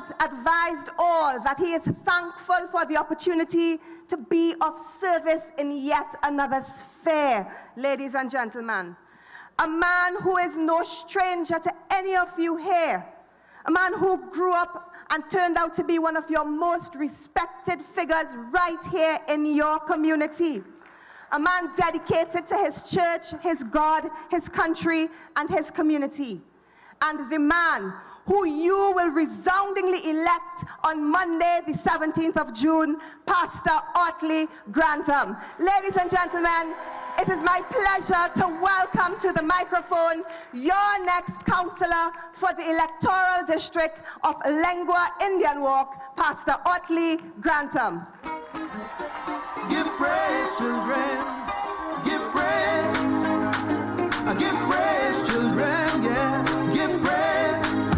has advised all that he is thankful for the opportunity to be of service in yet another sphere, ladies and gentlemen. A man who is no stranger to any of you here. A man who grew up and turned out to be one of your most respected figures right here in your community. A man dedicated to his church, his God, his country, and his community. And the man who you will resoundingly elect on Monday, the 17th of June, Pastor Al-Rawi Gransom. Ladies and gentlemen, it is my pleasure to welcome to the microphone your next councillor for the electoral district of Lengua Indian Walk, Pastor Al-Rawi Gransom. Give praise, children. Give praise. Give praise, children. Yeah. Give praise.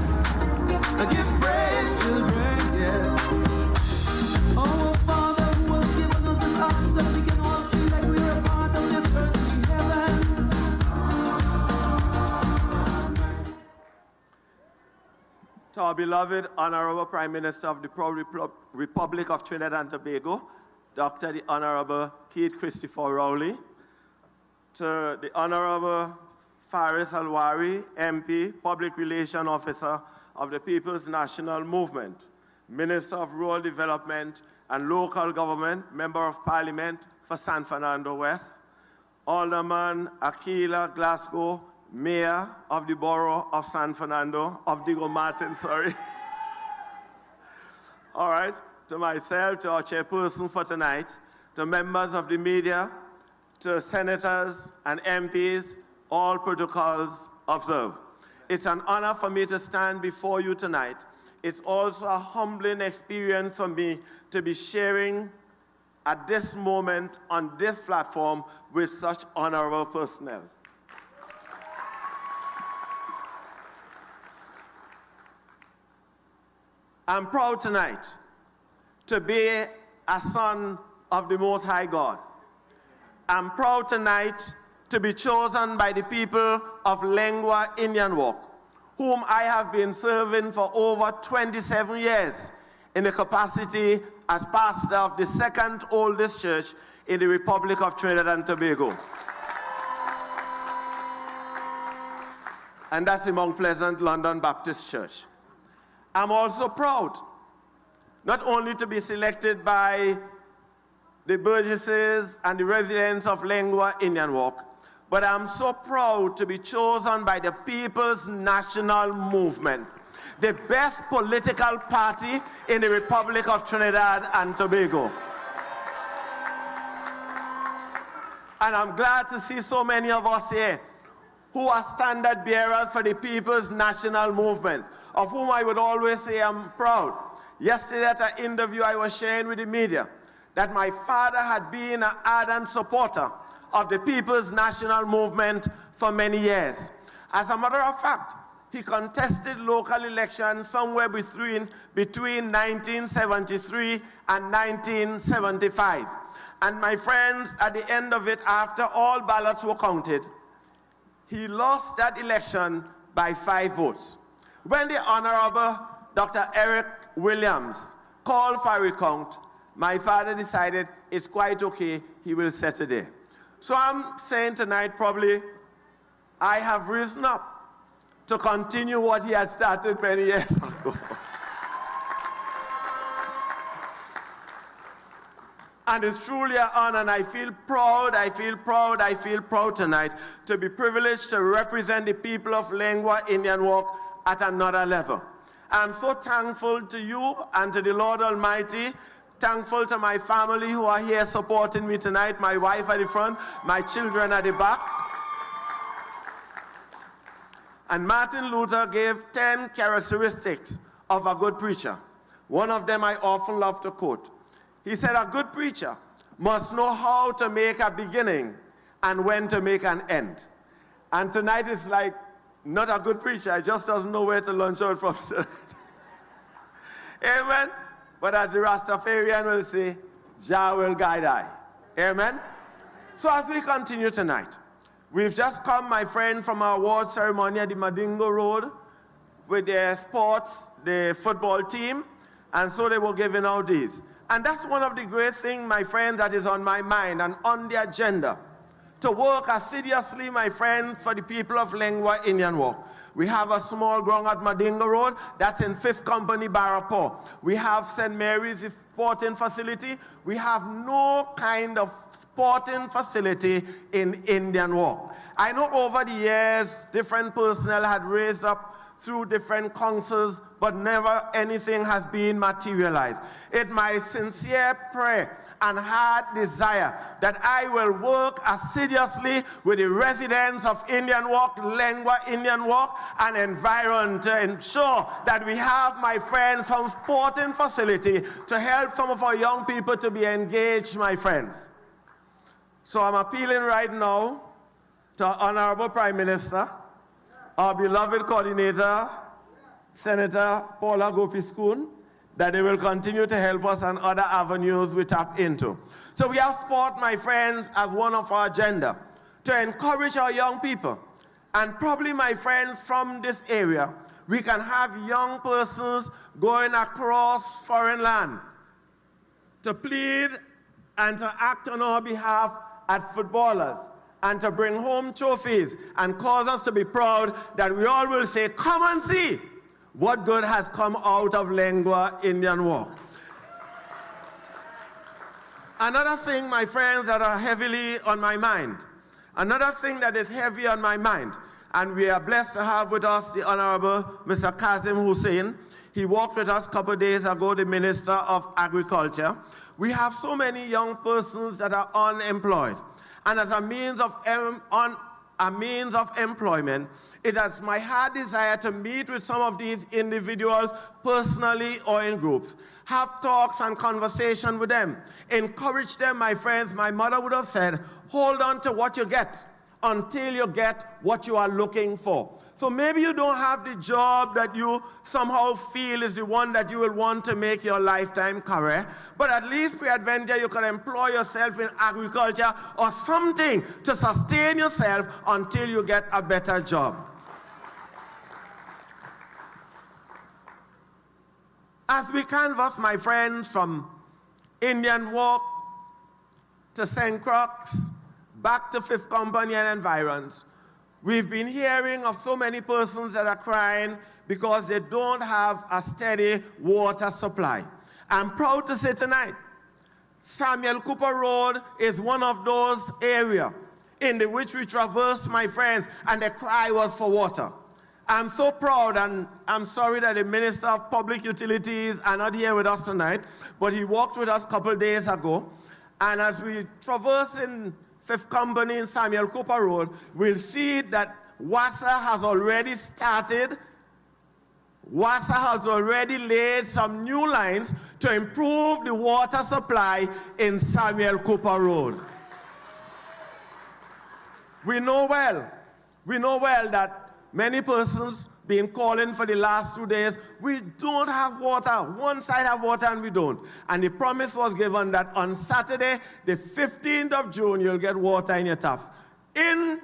Give praise, children. Yeah. Oh, Father, who has given us His eyes that we can all see like we are a part of this earthly heaven. To our beloved Honorable Prime Minister of the Republic of Trinidad and Tobago, Dr. the Honorable Keith Christopher Rowley, to the Honorable Faris Al-Rawi, MP, Public Relations Officer of the People's National Movement, Minister of Rural Development and Local Government, Member of Parliament for San Fernando West, Alderman Aquila Glasgow, Mayor of the Borough of San Fernando, of Diego Martin, sorry. All right. To myself, to our chairperson for tonight, to members of the media, to senators and MPs, all protocols observed. It's an honor for me to stand before you tonight. It's also a humbling experience for me to be sharing at this moment on this platform with such honorable personnel. I'm proud tonight to be a son of the Most High God. I'm proud tonight to be chosen by the people of Lengua Indian Walk, whom I have been serving for over 27 years in the capacity as pastor of the second oldest church in the Republic of Trinidad and Tobago. And that's the Mount Pleasant London Baptist Church. I'm also proud not only to be selected by the burgesses and the residents of Lengua Indian Walk, but I'm so proud to be chosen by the People's National Movement, the best political party in the Republic of Trinidad and Tobago. And I'm glad to see so many of us here who are standard bearers for the People's National Movement, of whom I would always say I'm proud. Yesterday at an interview I was sharing with the media that my father had been an ardent supporter of the People's National Movement for many years. As a matter of fact, he contested local elections somewhere between 1973 and 1975. And my friends, at the end of it, after all ballots were counted, he lost that election by 5 votes. When the Honorable Dr. Eric Williams called for a recount, my father decided it's quite okay, he will settle there. So I'm saying tonight, probably, I have risen up to continue what he had started many years ago. And it's truly an honor, and I feel proud tonight to be privileged to represent the people of Lengua Indian Walk at another level. I'm so thankful to you and to the Lord Almighty, thankful to my family who are here supporting me tonight, my wife at the front, my children at the back. And Martin Luther gave 10 characteristics of a good preacher. One of them I often love to quote. He said, a good preacher must know how to make a beginning and when to make an end. And tonight is like, not a good preacher, I just doesn't know where to launch out from tonight. Amen? But as the Rastafarian will say, Jah will guide I. Amen? So as we continue tonight, we've just come, my friend, from our award ceremony at the Madingo Road, with their sports, the football team, and so they were giving out these. And that's one of the great things, my friends, that is on my mind and on the agenda. To work assiduously, my friends, for the people of Lengua Indian Walk. We have a small ground at Madinga Road, that's in 5th Company, Barrapaw. We have St. Mary's sporting facility. We have no kind of sporting facility in Indian Walk. I know over the years, different personnel had raised up through different councils, but never anything has been materialized. It's my sincere prayer and hard desire that I will work assiduously with the residents of Indian Walk, Lengua Indian Walk, and environ to ensure that we have, my friends, some sporting facility to help some of our young people to be engaged, my friends. So I'm appealing right now to our Honorable Prime Minister, our beloved coordinator, Senator Paula Gopi-Schoon, that they will continue to help us on other avenues we tap into. So we have sport, my friends, as one of our agenda to encourage our young people. And probably, my friends, from this area, we can have young persons going across foreign land to plead and to act on our behalf at footballers, and to bring home trophies and cause us to be proud that we all will say, come and see what good has come out of Lengua Indian Walk. Another thing, my friends, that are heavily on my mind, another thing that is heavy on my mind, and we are blessed to have with us the Honorable Mr. Kazim Hussein. He walked with us a couple of days ago, the Minister of Agriculture. We have so many young persons that are unemployed. And as a means of employment, it is my heart desire to meet with some of these individuals personally or in groups, have talks and conversation with them, encourage them, my friends. My mother would have said, hold on to what you get until you get what you are looking for. So maybe you don't have the job that you somehow feel is the one that you will want to make your lifetime career, but at least peradventure you can employ yourself in agriculture or something to sustain yourself until you get a better job. As we canvass, my friends, from Indian Walk to St. Croix, back to 5th Company and environs, we've been hearing of so many persons that are crying because they don't have a steady water supply. I'm proud to say tonight, Samuel Cooper Road is one of those areas in which we traversed, my friends, and the cry was for water. I'm so proud, and I'm sorry that the Minister of Public Utilities are not here with us tonight, but he walked with us a couple of days ago, and as we traverse in 5th Company in Samuel Cooper Road, we'll see that WASA has already started. WASA has already laid some new lines to improve the water supply in Samuel Cooper Road. We know well that many persons been calling for the last 2 days. We don't have water. One side have water and we don't. And the promise was given that on Saturday, the 15th of June, you'll get water in your taps. In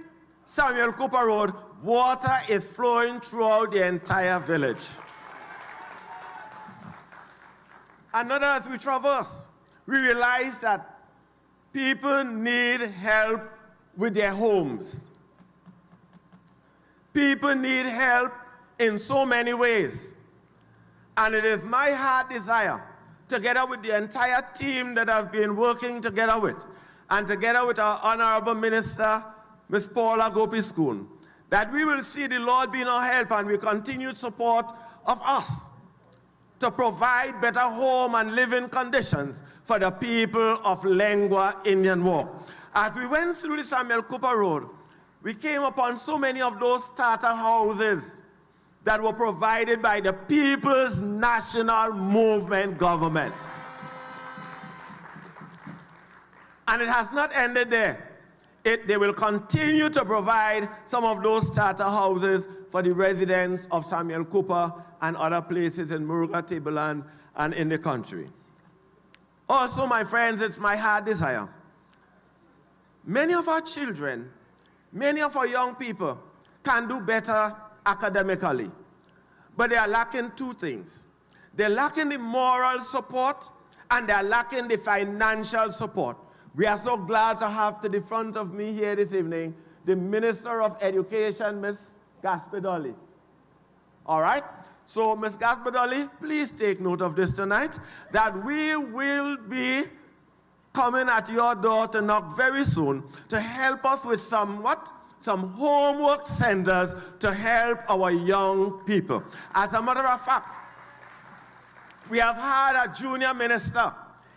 Samuel Cooper Road, water is flowing throughout the entire village. Another, as we traverse, we realize that people need help with their homes. People need help in so many ways. And it is my heart desire, together with the entire team that I've been working together with, and together with our Honorable Minister, Ms. Paula Gopi-Schoon, that we will see the Lord being our help and we continued support of us to provide better home and living conditions for the people of Lengua Indian Walk. As we went through the Samuel Cooper Road, we came upon so many of those starter houses that were provided by the People's National Movement government. And it has not ended there. They will continue to provide some of those starter houses for the residents of Samuel Cooper and other places in Muruga, Tableland, and in the country. Also, my friends, it's my heart desire. Many of our children, many of our young people can do better academically. but they are lacking two things. They're lacking the moral support, and they're lacking the financial support. We are so glad to have to the front of me here this evening the Minister of Education, Ms. Gaspedoli. All right? So, Ms. Gaspedoli, please take note of this tonight, that we will be coming at your door to knock very soon to help us with some homework centers to help our young people. As a matter of fact, we have had a junior minister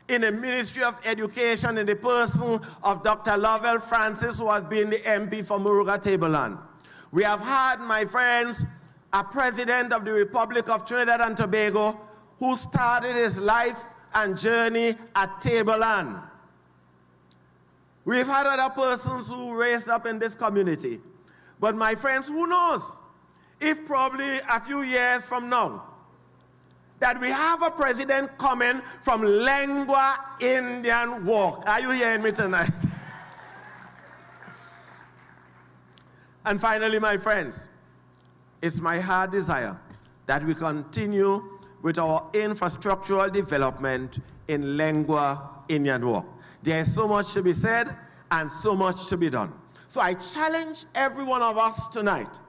in the Ministry of Education in the person of Dr. Lovell Francis, who has been the MP for Muruga Tableland. We have had, my friends, a president of the Republic of Trinidad and Tobago who started his life and journey at Tableland. We've had other persons who raised up in this community. But my friends, who knows if probably a few years from now, that we have a president coming from Lengua Indian Walk. Are you hearing me tonight? And finally, my friends, it's my heart desire that we continue with our infrastructural development in Lengua Indian Walk. There is so much to be said and so much to be done. So I challenge every one of us tonight,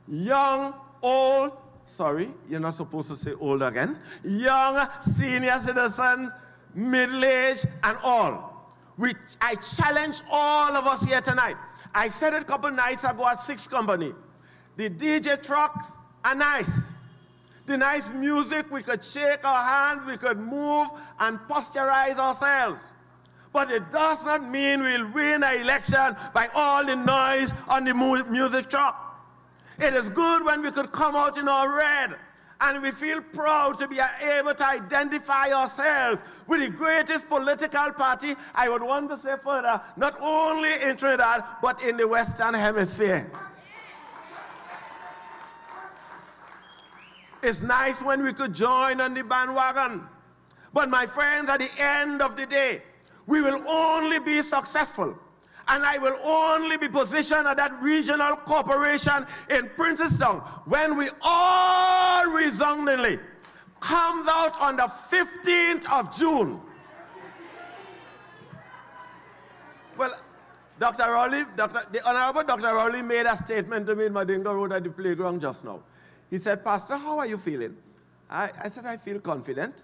young, old, sorry, you're not supposed to say old again, young, senior citizen, middle-aged, and all. I challenge all of us here tonight. I said it a couple nights ago at 6 Company. The DJ trucks are nice. The nice music, we could shake our hands, we could move and posturize ourselves. But it does not mean we'll win an election by all the noise on the music truck. It is good when we could come out in our red and we feel proud to be able to identify ourselves with the greatest political party, I would want to say further, not only in Trinidad, but in the Western Hemisphere. It's nice when we could join on the bandwagon. But my friends, at the end of the day, we will only be successful, and I will only be positioned at that regional corporation in Princestown when we all resoundingly comes out on the 15th of June. Well, the Honorable Dr. Rowley made a statement to me in Madinga Road at the playground just now. He said, Pastor, how are you feeling? I said, I feel confident.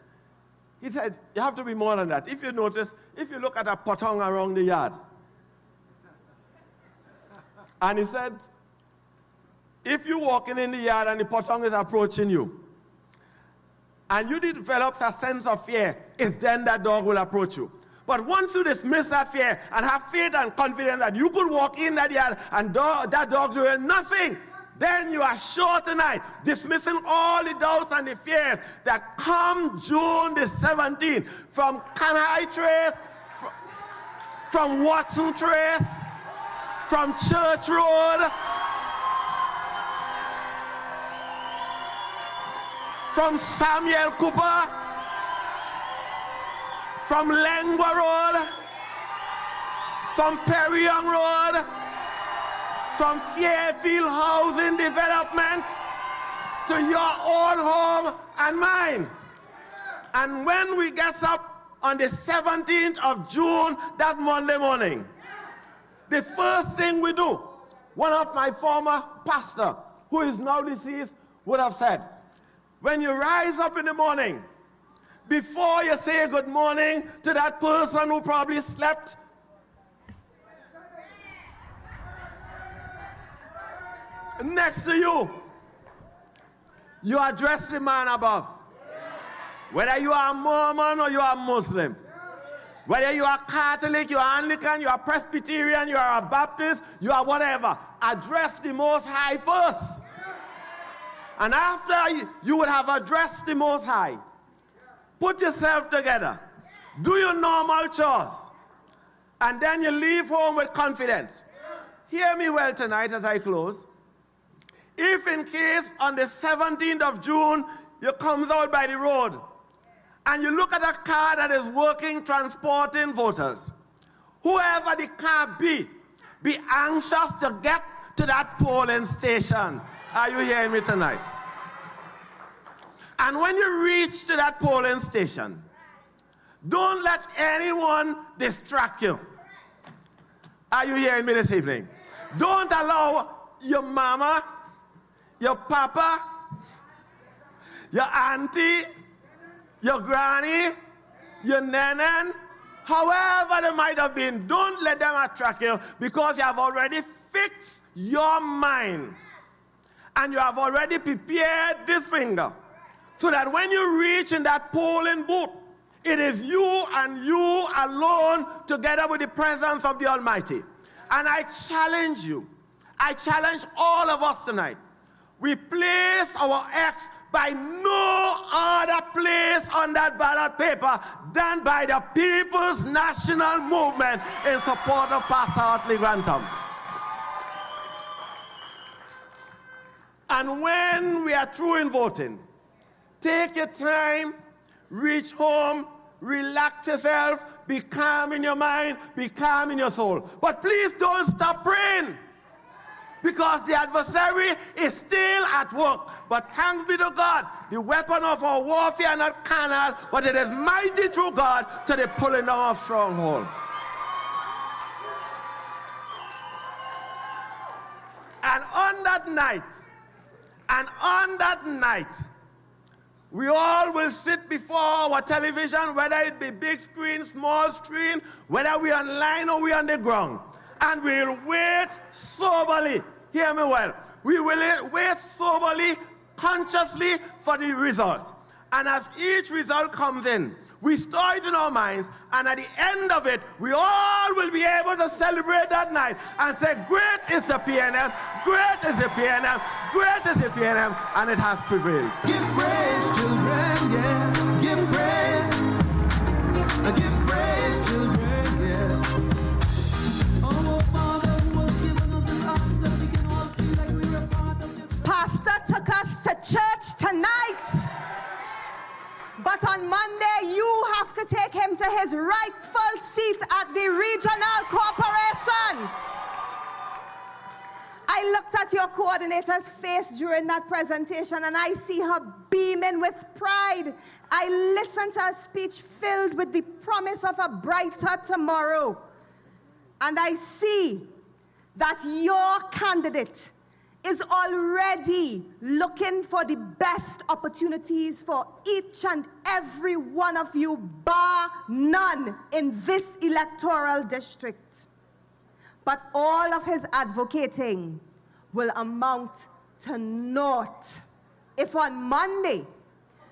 He said, you have to be more than that. If you notice, if you look at a potong around the yard, and he said, if you're walking in the yard and the potong is approaching you, and you develop a sense of fear, it's then that dog will approach you. But once you dismiss that fear and have faith and confidence that you could walk in that yard and that dog doing nothing, then you are sure tonight, dismissing all the doubts and the fears that come June the 17th from Canhai Trace, from Watson Trace, from Church Road, from Samuel Cooper, from Lengua Road, from Perry Young Road, from Fairfield Housing Development to your own home and mine. And when we get up on the 17th of June, that Monday morning, the first thing we do, one of my former pastors, who is now deceased, would have said, when you rise up in the morning, before you say good morning to that person who probably slept, next to you, you address the man above. Whether you are a Mormon or you are a Muslim, whether you are Catholic, you are Anglican, you are Presbyterian, you are a Baptist, you are whatever, address the Most High first. And after you would have addressed the Most High, put yourself together, do your normal chores, and then you leave home with confidence. Hear me well tonight as I close. If in case on the 17th of June, you comes out by the road and you look at a car that is working transporting voters, whoever the car be anxious to get to that polling station. Are you hearing me tonight? And when you reach to that polling station, don't let anyone distract you. Are you hearing me this evening? Don't allow your mama, your papa, your auntie, your granny, your nenen, however they might have been, don't let them attract you, because you have already fixed your mind and you have already prepared this finger so that when you reach in that polling booth, it is you and you alone together with the presence of the Almighty. And I challenge you, I challenge all of us tonight. We place our X by no other place on that ballot paper than by the People's National Movement in support of Pastor Hartley Gransom. And when we are through in voting, take your time, reach home, relax yourself, be calm in your mind, be calm in your soul. But please don't stop praying, because the adversary is still at work. But thanks be to God, the weapon of our warfare are not carnal, but it is mighty through God to the pulling down of stronghold. And on that night, we all will sit before our television, whether it be big screen, small screen, whether we are online or we are on the ground. And we'll wait soberly. Hear me well. We will wait soberly, consciously for the results. And as each result comes in, we store it in our minds, and at the end of it, we all will be able to celebrate that night and say, great is the PNM, great is the PNM, great is the PNM, and it has prevailed. Give praise, children, yeah. Give praise. Give praise, children, yeah. Oh, Father, who has given us his arms that we can all feel like we're a part of this. Pastor took us to church tonight. But on Monday, you have to take him to his rightful seat at the regional corporation. I looked at your coordinator's face during that presentation, and I see her beaming with pride. I listened to a speech filled with the promise of a brighter tomorrow. And I see that your candidate is already looking for the best opportunities for each and every one of you, bar none, in this electoral district. But all of his advocating will amount to naught if on Monday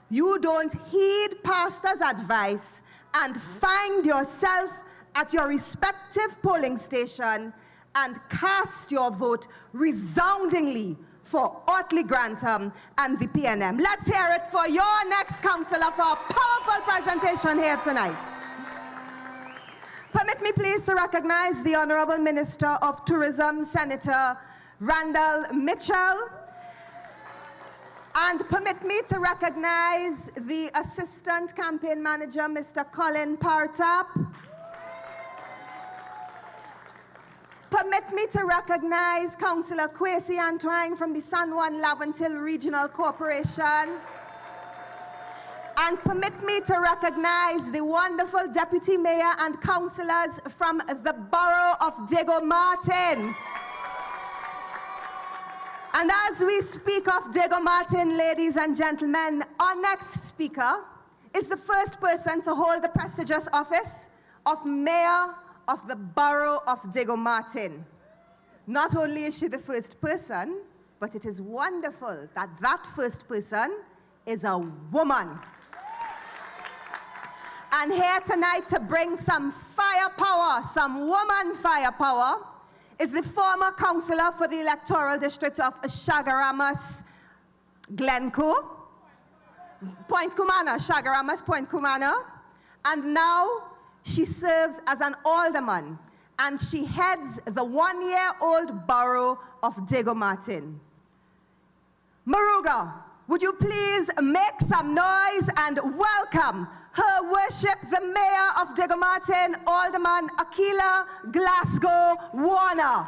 you don't heed Pastor's advice and find yourself at your respective polling station and cast your vote resoundingly for Hartley Gransom and the PNM. Let's hear it for your next councillor for a powerful presentation here tonight. Permit me please to recognize the Honorable Minister of Tourism, Senator Randall Mitchell. And permit me to recognize the Assistant Campaign Manager, Mr. Colin Partap. Permit me to recognize Councillor Kwesi Antoine from the San Juan Laventil Regional Corporation. And permit me to recognize the wonderful Deputy Mayor and councillors from the Borough of Diego Martin. And as we speak of Diego Martin, ladies and gentlemen, our next speaker is the first person to hold the prestigious office of Mayor of the Borough of Diego Martin. Not only is she the first person, but it is wonderful that that first person is a woman. And here tonight to bring some firepower, some woman firepower, is the former councillor for the electoral district of Shagaramas, Glencoe, Point Kumana, Shagaramas, Point Kumana, and now she serves as an alderman, and she heads the one-year-old borough of Diego Martin. Maruga, would you please make some noise and welcome Her Worship the Mayor of Diego Martin, Alderman Akila Glasgow Warner.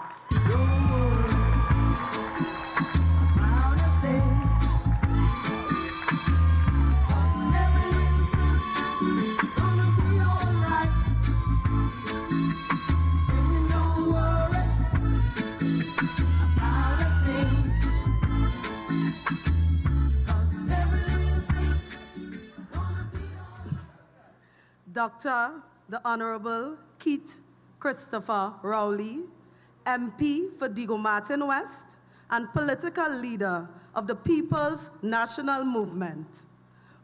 Dr. the Honorable Keith Christopher Rowley, MP for Diego Martin West and political leader of the People's National Movement,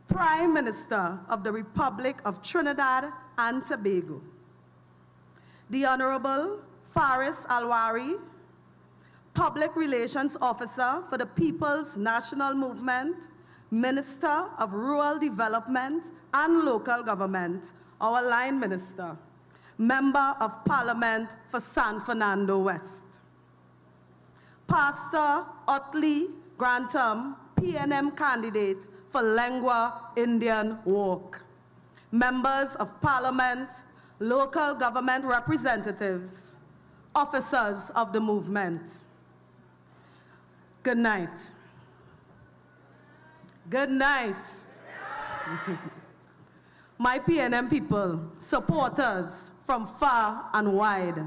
Prime Minister of the Republic of Trinidad and Tobago, the Honorable Faris Al-Rawi, Public Relations Officer for the People's National Movement, Minister of Rural Development and Local Government, our line minister, Member of Parliament for San Fernando West, Pastor Otley Gransom, PNM candidate for Lengua Indian Walk, members of Parliament, local government representatives, officers of the movement. Good night. Good night. My PNM people, supporters from far and wide,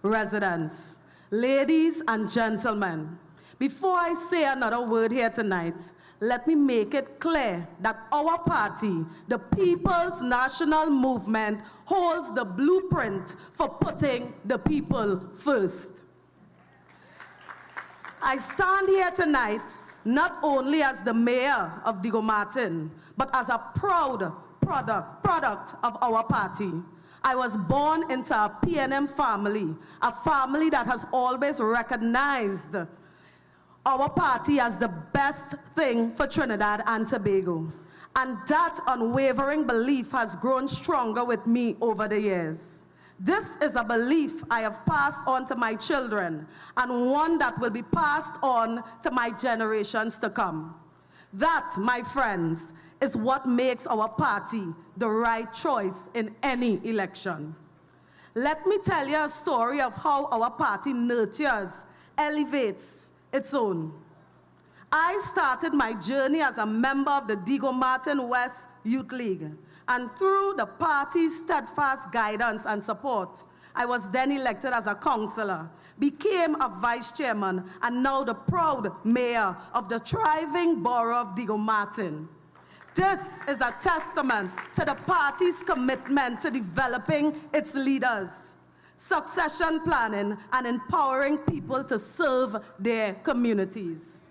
residents, ladies and gentlemen, before I say another word here tonight, let me make it clear that our party, the People's National Movement, holds the blueprint for putting the people first. I stand here tonight not only as the mayor of Diego Martin, but as a proud product of our party. I was born into a PNM family, a family that has always recognized our party as the best thing for Trinidad and Tobago. And that unwavering belief has grown stronger with me over the years. This is a belief I have passed on to my children, and one that will be passed on to my generations to come. That, my friends, is what makes our party the right choice in any election. Let me tell you a story of how our party nurtures, elevates its own. I started my journey as a member of the Diego Martin West Youth League, and through the party's steadfast guidance and support, I was then elected as a councillor, became a vice chairman, and now the proud mayor of the thriving borough of Diego Martin. This is a testament to the party's commitment to developing its leaders, succession planning, and empowering people to serve their communities.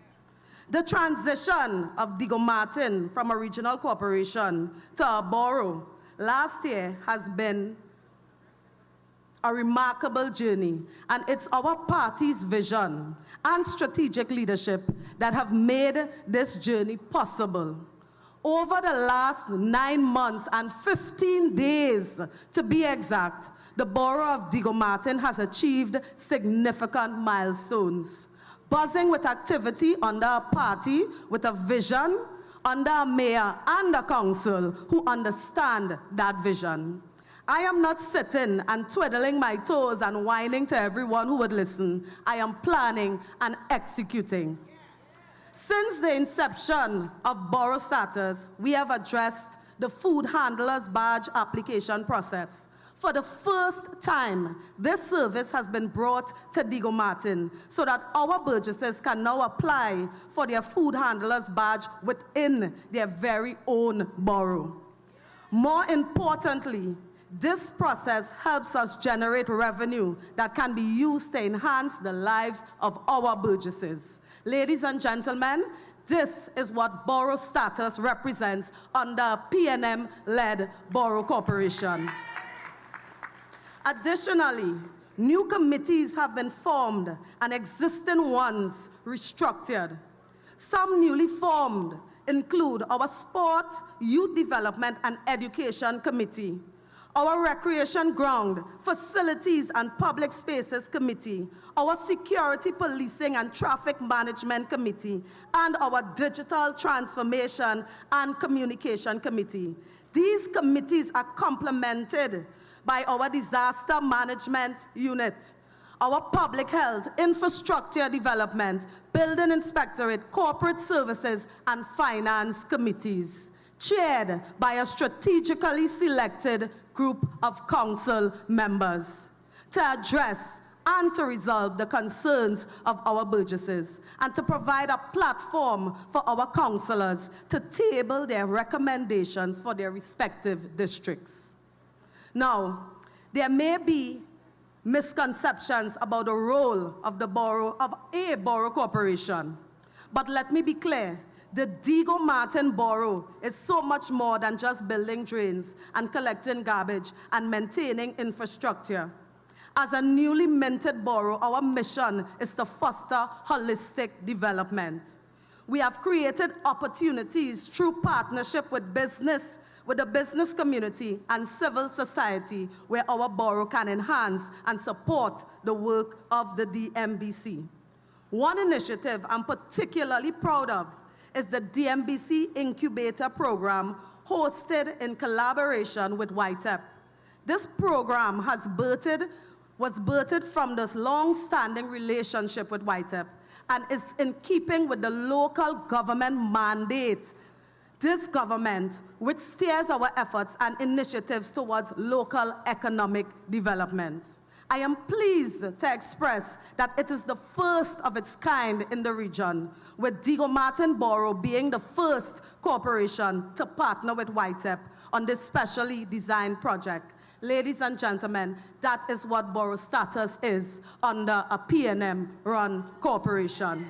The transition of Diego Martin from a regional corporation to a borough last year has been a remarkable journey, and it's our party's vision and strategic leadership that have made this journey possible. Over the last 9 months and 15 days, to be exact, the borough of Diego Martin has achieved significant milestones, buzzing with activity under a party with a vision, under a mayor and a council who understand that vision. I am not sitting and twiddling my toes and whining to everyone who would listen. I am planning and executing. Since the inception of borough status, we have addressed the food handler's badge application process. For the first time, this service has been brought to Diego Martin so that our burgesses can now apply for their food handler's badge within their very own borough. More importantly, this process helps us generate revenue that can be used to enhance the lives of our burgesses. Ladies and gentlemen, this is what borough status represents under a PNM-led borough corporation. Additionally, new committees have been formed and existing ones restructured. Some newly formed include our Sport, Youth Development and Education Committee, our Recreation Ground, Facilities and Public Spaces Committee, our Security, Policing and Traffic Management Committee, and our Digital Transformation and Communication Committee. These committees are complemented by our Disaster Management Unit, our Public Health, Infrastructure Development, Building Inspectorate, Corporate Services, and Finance Committees, chaired by a strategically selected group of council members to address and to resolve the concerns of our burgesses and to provide a platform for our councillors to table their recommendations for their respective districts. Now, there may be misconceptions about the role of a borough corporation. But let me be clear, the Diego Martin Borough is so much more than just building drains and collecting garbage and maintaining infrastructure. As a newly minted borough, our mission is to foster holistic development. We have created opportunities through partnership with the business community and civil society where our borough can enhance and support the work of the DMBC. One initiative I'm particularly proud of is the DMBC Incubator Program hosted in collaboration with YTEP. This program was birthed from this long-standing relationship with YTEP and is in keeping with the local government mandate. This government, which steers our efforts and initiatives towards local economic development. I am pleased to express that it is the first of its kind in the region, with Diego Martin Borough being the first corporation to partner with YTEP on this specially designed project. Ladies and gentlemen, that is what borough status is under a PNM-run corporation.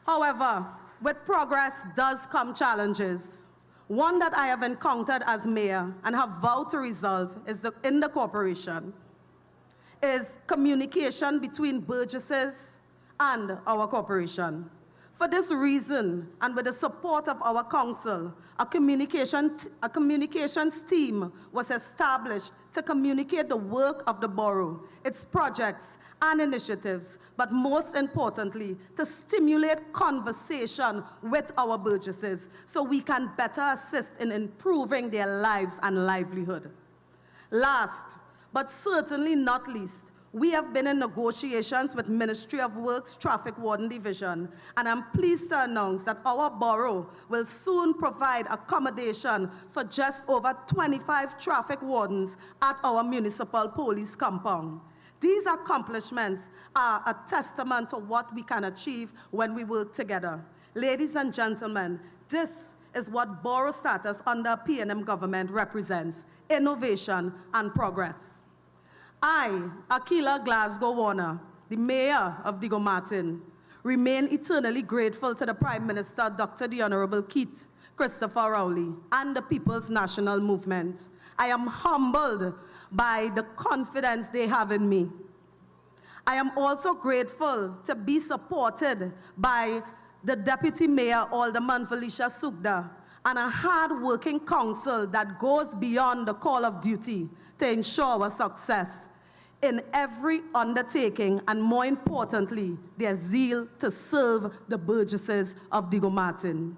However, with progress does come challenges. One that I have encountered as mayor and have vowed to resolve in the corporation is communication between burgesses and our corporation. For this reason, and with the support of our council, a communications team was established to communicate the work of the borough, its projects and initiatives, but most importantly, to stimulate conversation with our burgesses so we can better assist in improving their lives and livelihood. Last, but certainly not least, we have been in negotiations with Ministry of Works Traffic Warden Division, and I'm pleased to announce that our borough will soon provide accommodation for just over 25 traffic wardens at our municipal police compound. These accomplishments are a testament to what we can achieve when we work together. Ladies and gentlemen, this is what borough status under PNM government represents: innovation and progress. I, Akila Glasgow Warner, the mayor of Diego Martin, remain eternally grateful to the Prime Minister, Dr. the Honorable Keith Christopher Rowley, and the People's National Movement. I am humbled by the confidence they have in me. I am also grateful to be supported by the Deputy Mayor, Alderman Felicia Sugda, and a hard-working council that goes beyond the call of duty to ensure our success in every undertaking, and more importantly, their zeal to serve the burgesses of Diego Martin.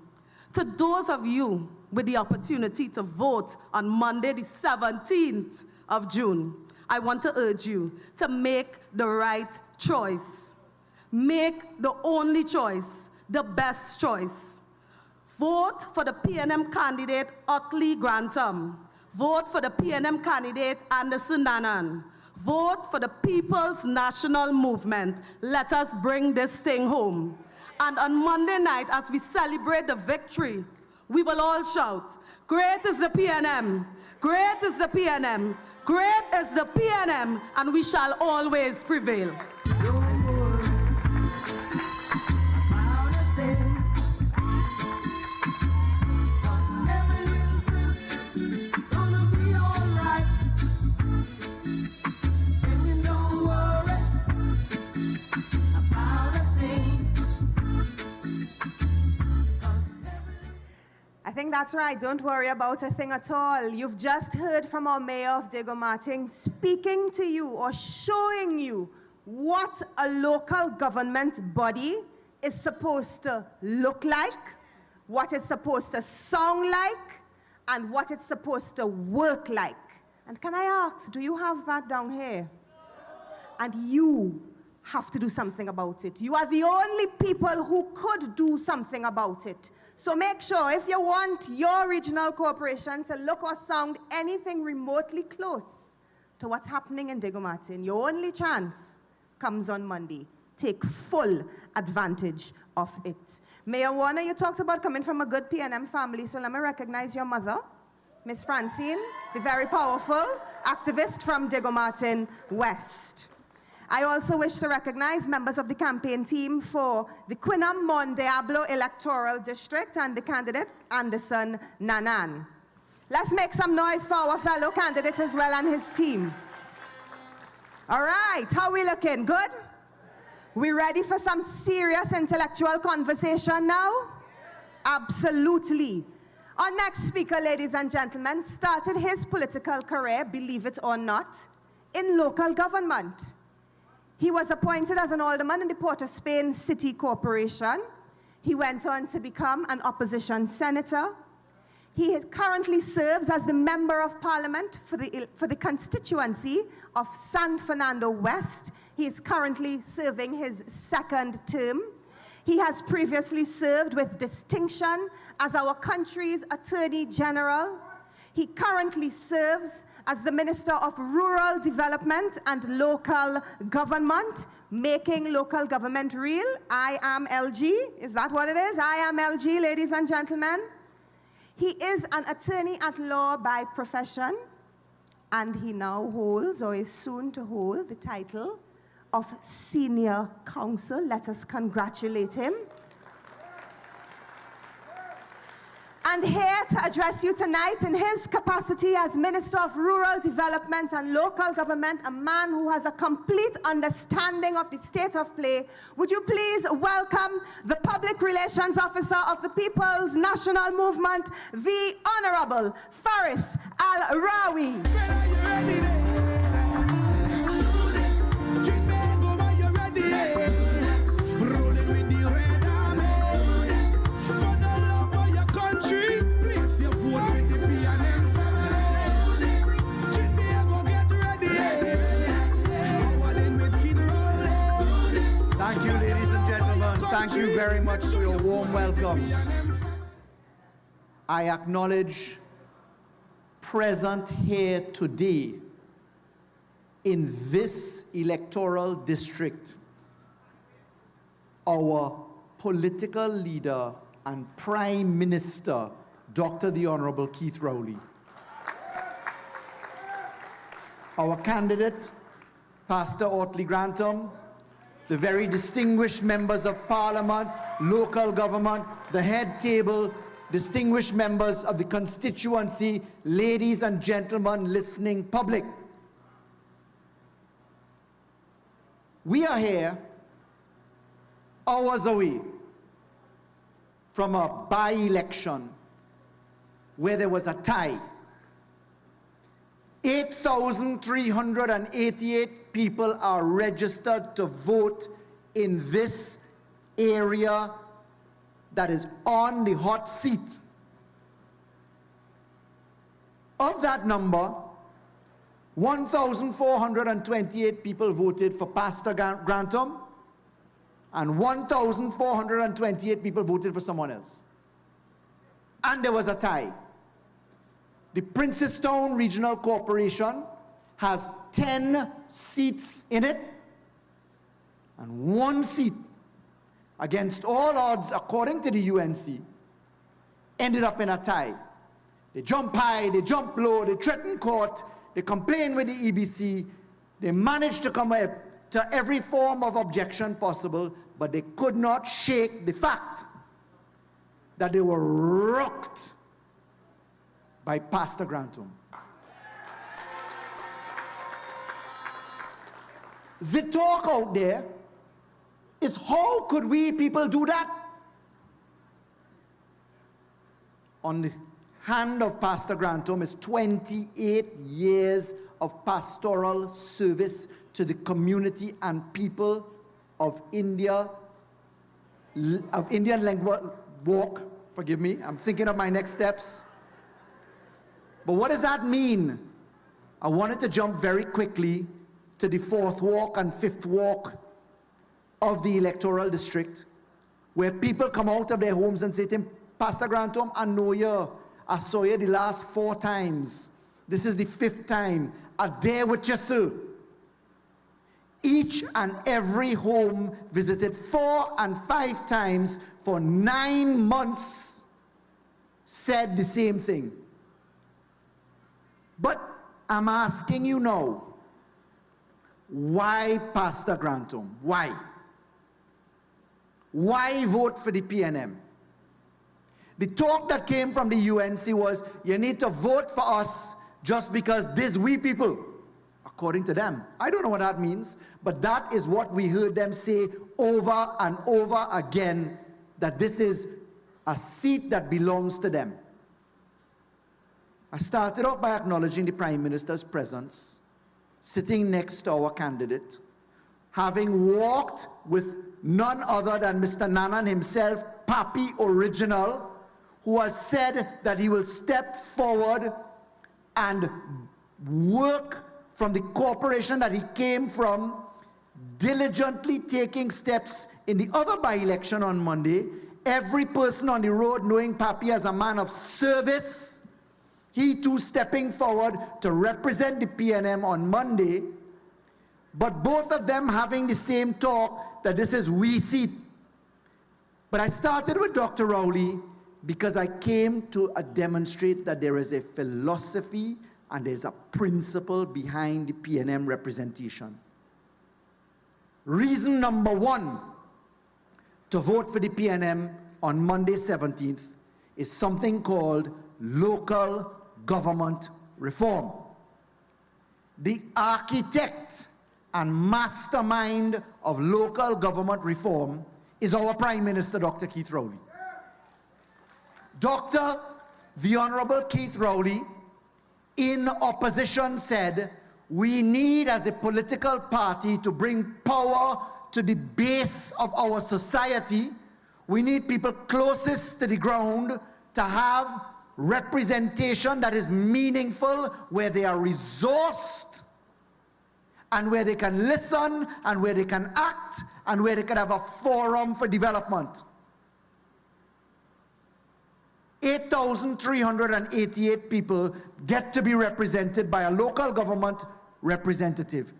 To those of you with the opportunity to vote on Monday, the 17th of June, I want to urge you to make the right choice. Make the only choice, the best choice. Vote for the PNM candidate, Otley Gransom. Vote for the PNM candidate, Anderson Nanan. Vote for the People's National Movement. Let us bring this thing home. And on Monday night, as we celebrate the victory, we will all shout, "Great is the PNM, great is the PNM, great is the PNM, and we shall always prevail." I think that's right. Don't worry about a thing at all. You've just heard from our mayor of Diego Martin speaking to you or showing you what a local government body is supposed to look like, what it's supposed to sound like, and what it's supposed to work like. And can I ask, do you have that down here? And you have to do something about it. You are the only people who could do something about it. So make sure, if you want your regional corporation to look or sound anything remotely close to what's happening in Diego Martin, your only chance comes on Monday. Take full advantage of it. Mayor Warner, you talked about coming from a good PNM family, so let me recognize your mother. Miss Francine, the very powerful activist from Diego Martin West. I also wish to recognize members of the campaign team for the Quinam Mon Diablo electoral district and the candidate Anderson Nanan. Let's make some noise for our fellow candidate as well and his team. All right, how we looking? Good? We ready for some serious intellectual conversation now? Absolutely. Our next speaker, ladies and gentlemen, started his political career, believe it or not, in local government. He was appointed as an alderman in the Port of Spain City Corporation. He went on to become an opposition senator. He currently serves as the Member of Parliament for the constituency of San Fernando West. He is currently serving his second term. He has previously served with distinction as our country's Attorney General. He currently serves as the Minister of Rural Development and Local Government, making local government real. I am LG. Is that what it is? I am LG, ladies and gentlemen. He is an attorney at law by profession, and he now holds, or is soon to hold, the title of Senior Counsel. Let us congratulate him. And here to address you tonight in his capacity as Minister of Rural Development and Local Government, a man who has a complete understanding of the state of play, would you please welcome the Public Relations Officer of the People's National Movement, the Honorable Faris Al-Rawi. Thank you, ladies and gentlemen. Thank you very much for your warm welcome. I acknowledge present here today in this electoral district our political leader and Prime Minister, Dr. the Honorable Keith Rowley. Our candidate, Pastor Otley Grantham, the very distinguished members of Parliament, local government, the head table, distinguished members of the constituency, ladies and gentlemen, listening public. We are here hours away from a by-election where there was a tie. 8,388 people are registered to vote in this area that is on the hot seat. Of that number, 1,428 people voted for Pastor Grantham, and 1,428 people voted for someone else. And there was a tie. The Princestown Regional Corporation has 10 seats in it, and 1 seat, against all odds, according to the UNC, ended up in a tie. They jump high, they jump low, they threaten court, they complain with the EBC, they managed to come to every form of objection possible, but they could not shake the fact that they were rocked by Pastor Grantham. The talk out there is, how could we people do that? On the hand of Pastor Grantham is 28 years of pastoral service to the community and people of India, of Indian Lengua walk. Forgive me, I'm thinking of my next steps. But what does that mean? I wanted to jump very quickly to the 4th walk and 5th walk of the electoral district, where people come out of their homes and say to him, Pastor Grantham, I know you. I saw you the last 4 times. This is the 5th time. I'm there with you, sir. Each and every home visited 4 and 5 times for 9 months said the same thing. I'm asking you now, why Pastor Grantom? Why? Why vote for the PNM? The talk that came from the UNC was, you need to vote for us just because this we people, according to them. I don't know what that means, but that is what we heard them say over and over again, that this is a seat that belongs to them. I started off by acknowledging the Prime Minister's presence, sitting next to our candidate, having walked with none other than Mr. Nanan himself, Papi Original, who has said that he will step forward and work from the corporation that he came from, diligently taking steps in the other by-election on Monday. Every person on the road knowing Papi as a man of service, he too stepping forward to represent the PNM on Monday, but both of them having the same talk that this is we seat. But I started with Dr. Rowley because I came to demonstrate that there is a philosophy and there's a principle behind the PNM representation. Reason number one to vote for the PNM on Monday 17th is something called local government reform. The architect and mastermind of local government reform is our Prime Minister, Dr. Keith Rowley. The Honorable Keith Rowley, in opposition, said, we need as a political party to bring power to the base of our society. We need people closest to the ground to have representation that is meaningful, where they are resourced, and where they can listen, and where they can act, and where they can have a forum for development. 8,388 people get to be represented by a local government representative.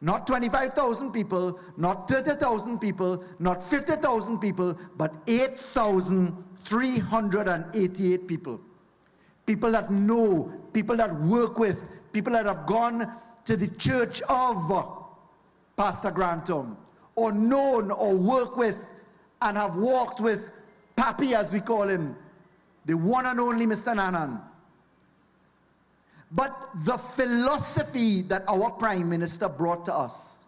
Not 25,000 people, not 30,000 people, not 50,000 people, but 8,388 people. People that know, people that work with, people that have gone to the church of Pastor Grantom, or known or worked with and have walked with Papi, as we call him, the one and only Mr. Nanan. But the philosophy that our Prime Minister brought to us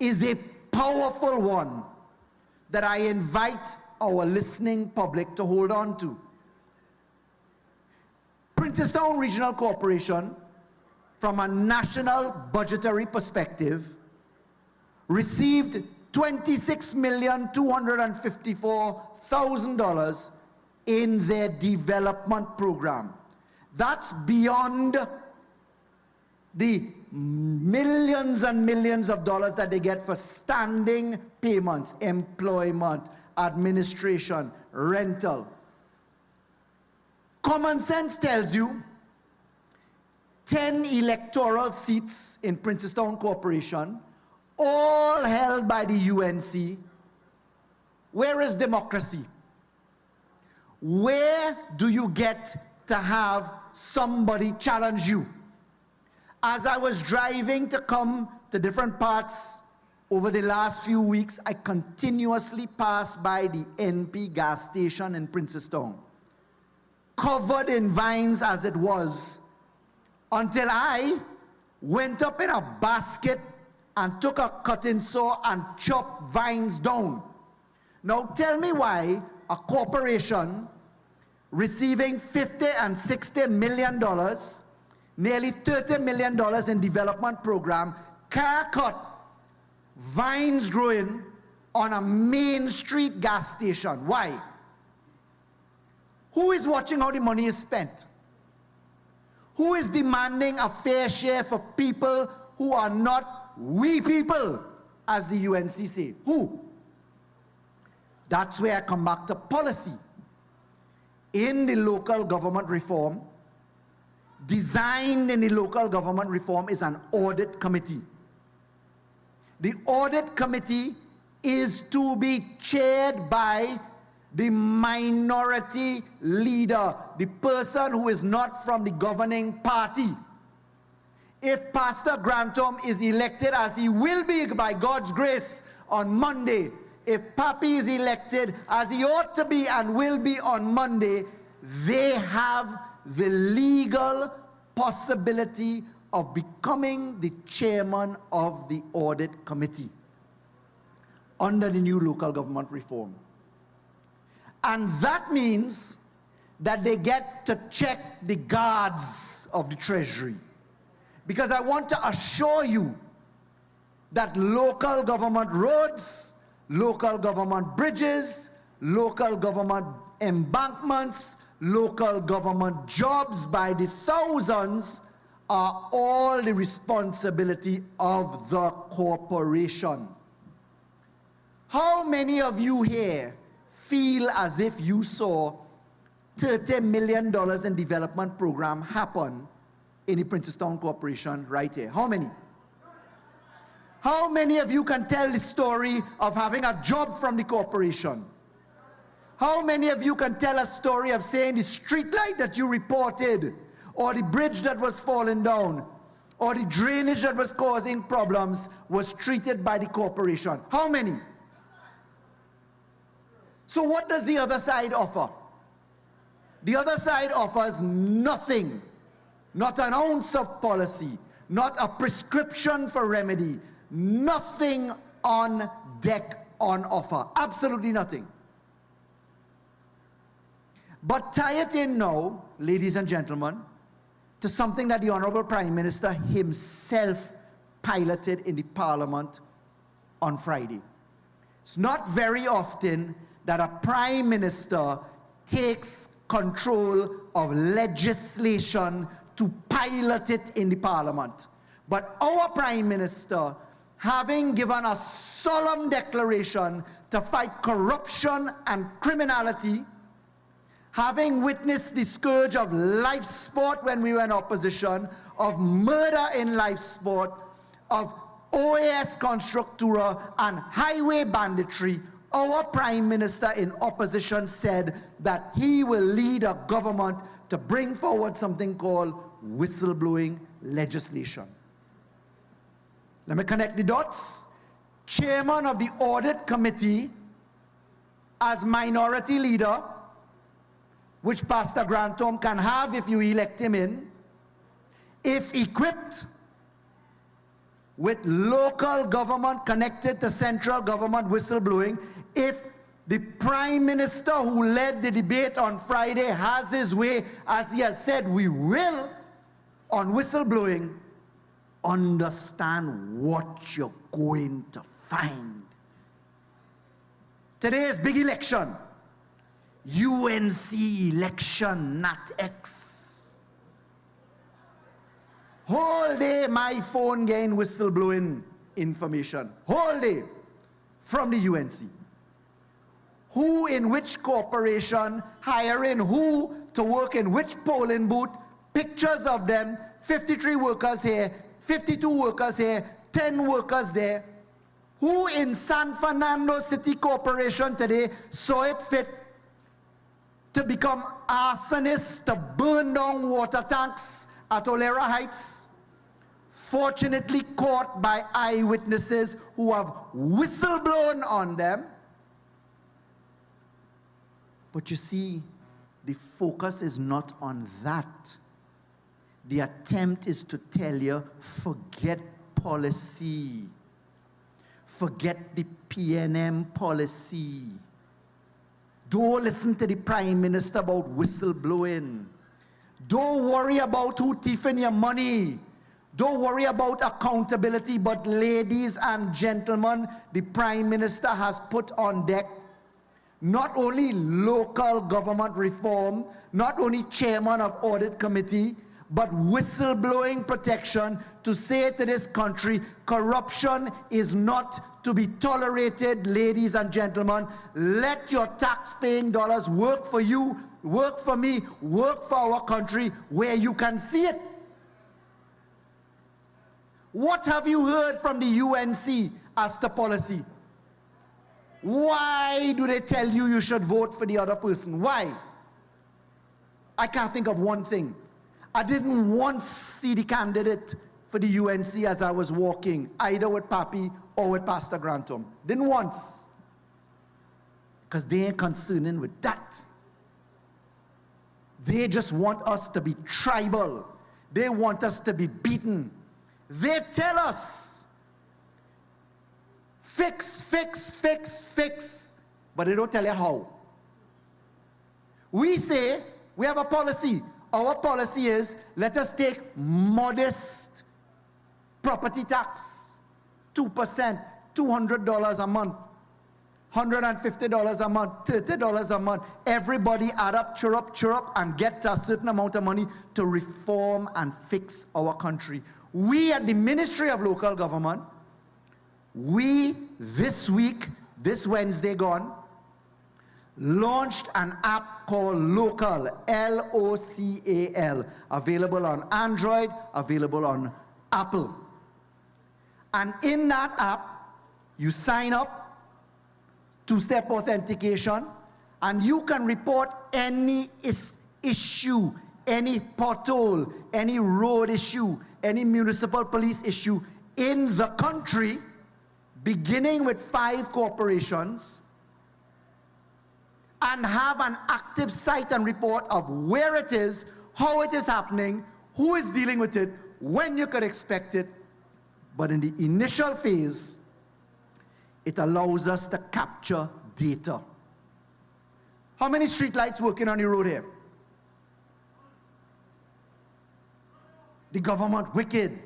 is a powerful one that I invite our listening public to hold on to. Princestown Regional Corporation, from a national budgetary perspective, received $26,254,000 in their development program. That's beyond the millions and millions of dollars that they get for standing payments, employment, administration, rental. Common sense tells you 10 electoral seats in Princestown Corporation, all held by the UNC. Where is democracy? Where do you get to have somebody challenge you? As I was driving to come to different parts over the last few weeks, I continuously passed by the NP gas station in Princestown, covered in vines as it was, until I went up in a basket and took a cutting saw and chopped vines down. Now tell me why a corporation receiving $50 and $60 million, nearly $30 million in development program, car cut, vines growing on a main street gas station. Why? Who is watching how the money is spent? Who is demanding a fair share for people who are not we people, as the UNC say? Who? That's where I come back to policy. In the local government reform, designed in the local government reform is an audit committee. The audit committee is to be chaired by the minority leader, the person who is not from the governing party. if Pastor Grantom is elected, as he will be by God's grace on Monday, if Papi is elected as he ought to be and will be on Monday, they have the legal possibility of becoming the chairman of the audit committee under the new local government reform. And that means that they get to check the guards of the Treasury. Because I want to assure you that local government roads, local government bridges, local government embankments, local government jobs by the thousands are all the responsibility of the corporation. How many of you here feel as if you saw $30 million in development program happen in the Princestown Corporation right here? How many? How many of you can tell the story of having a job from the corporation? How many of you can tell a story of saying the street light that you reported, or the bridge that was falling down, or the drainage that was causing problems was treated by the corporation? How many? So what does the other side offer? The other side offers nothing, not an ounce of policy, not a prescription for remedy, nothing on deck, on offer, absolutely nothing. But tie it in now, ladies and gentlemen, to something that the Honorable Prime Minister himself piloted in the Parliament on Friday. It's not very often that a Prime Minister takes control of legislation to pilot it in the Parliament. But our Prime Minister, having given a solemn declaration to fight corruption and criminality, having witnessed the scourge of life sport when we were in opposition, of murder in life sport, of OAS constructura and highway banditry, our Prime Minister in opposition said that he will lead a government to bring forward something called whistleblowing legislation. Let me connect the dots. Chairman of the Audit Committee, as minority leader, which Pastor Grantom can have if you elect him in, if equipped with local government connected to central government whistleblowing, if the Prime Minister who led the debate on Friday has his way, as he has said we will, on whistleblowing, understand what you're going to find. Today's big election, UNC election, not X. Whole day my phone gain whistleblowing information. Whole day from the UNC. Who in which corporation, hiring who to work in which polling booth, pictures of them, 53 workers here, 52 workers here, 10 workers there. Who in San Fernando City Corporation today saw it fit to become arsonists to burn down water tanks at Olera Heights? Fortunately caught by eyewitnesses who have whistleblown on them. But you see, the focus is not on that. The attempt is to tell you, forget policy. Forget the PNM policy. Don't listen to the Prime Minister about whistleblowing. Don't worry about who thieving your money. Don't worry about accountability. But ladies and gentlemen, the Prime Minister has put on deck not only local government reform, not only chairman of audit committee, but whistleblowing protection to say to this country, corruption is not to be tolerated, ladies and gentlemen. Let your tax-paying dollars work for you, work for me, work for our country where you can see it. What have you heard from the UNC as to policy? Why do they tell you you should vote for the other person? Why? I can't think of one thing. I didn't once see the candidate for for the UNC as I was walking, either with Papi or with Pastor Grantom. Didn't once. Because they ain't concerning with that. They just want us to be tribal. They want us to be beaten. They tell us, fix, fix, fix, fix, but they don't tell you how. We say, we have a policy. Our policy is, let us take modest property tax, 2%, $200 a month, $150 a month, $30 a month. Everybody add up, chirrup, and get a certain amount of money to reform and fix our country. We at the Ministry of Local Government, we this week, this Wednesday gone, launched an app called Local, L-O-C-A-L, available on Android, available on Apple. And in that app, you sign up, two-step authentication, and you can report any issue, any pothole, any road issue, any municipal police issue in the country, beginning with 5 corporations, and have an active site and report of where it is, how it is happening, who is dealing with it, when you could expect it. But in the initial phase, it allows us to capture data. How many streetlights working on the road here? The government wicked.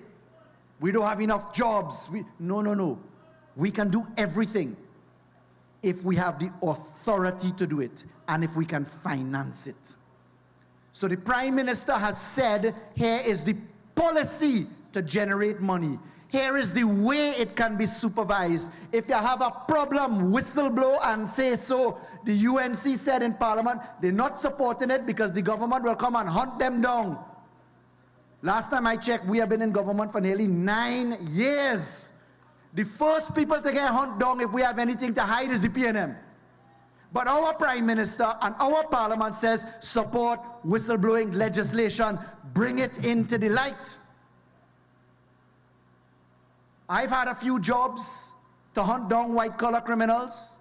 We don't have enough jobs. No. We can do everything if we have the authority to do it and if we can finance it. So the Prime Minister has said, here is the policy to generate money. Here is the way it can be supervised. If you have a problem, whistleblow and say so. The UNC said in Parliament, they're not supporting it because the government will come and hunt them down. Last time I checked, we have been in government for nearly 9 years. The first people to get hunted down if we have anything to hide is the PNM. But our Prime Minister and our Parliament says, support whistleblowing legislation, bring it into the light. I've had a few jobs to hunt down white-collar criminals.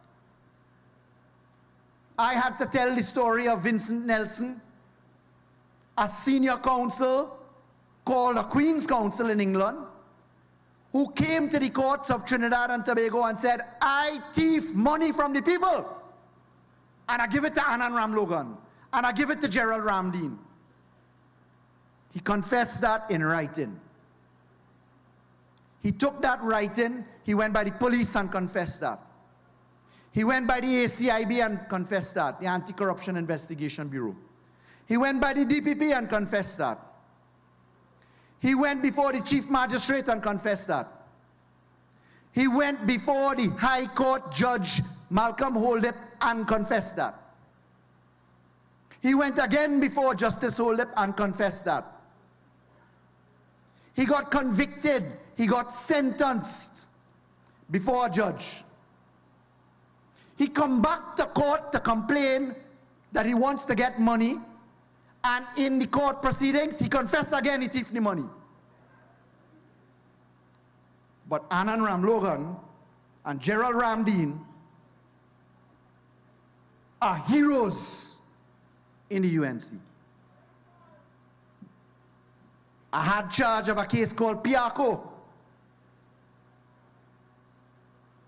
I had to tell the story of Vincent Nelson, a senior counsel called the Queen's Counsel in England, who came to the courts of Trinidad and Tobago and said, I thief money from the people. And I give it to Anand Ramlogan. And I give it to Gerald Ramdeen. He confessed that in writing. He took that writing, he went by the police and confessed that. He went by the ACIB and confessed that, the Anti-Corruption Investigation Bureau. He went by the DPP and confessed that. He went before the Chief Magistrate and confessed that. He went before the High Court Judge Malcolm Holdip and confessed that. He went again before Justice Holdip and confessed that. He got convicted. He got sentenced before a judge. He come back to court to complain that he wants to get money, and in the court proceedings, he confessed again he thieved the money. But Anand Ramlogan and Gerald Ramdeen are heroes in the UNC. I had charge of a case called Piako.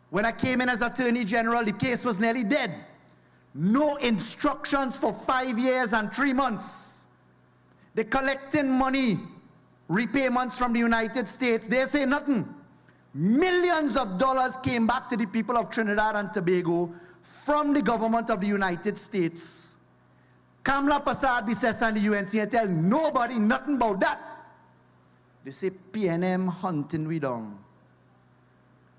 When I came in as Attorney General, the case was nearly dead. No instructions for 5 years and 3 months. They're collecting money, repayments from the United States. They say nothing. Millions of dollars came back to the people of Trinidad and Tobago from the government of the United States. Kamla Prasad Bisesa and the UNC and tell nobody nothing about that. They say PNM hunting we down.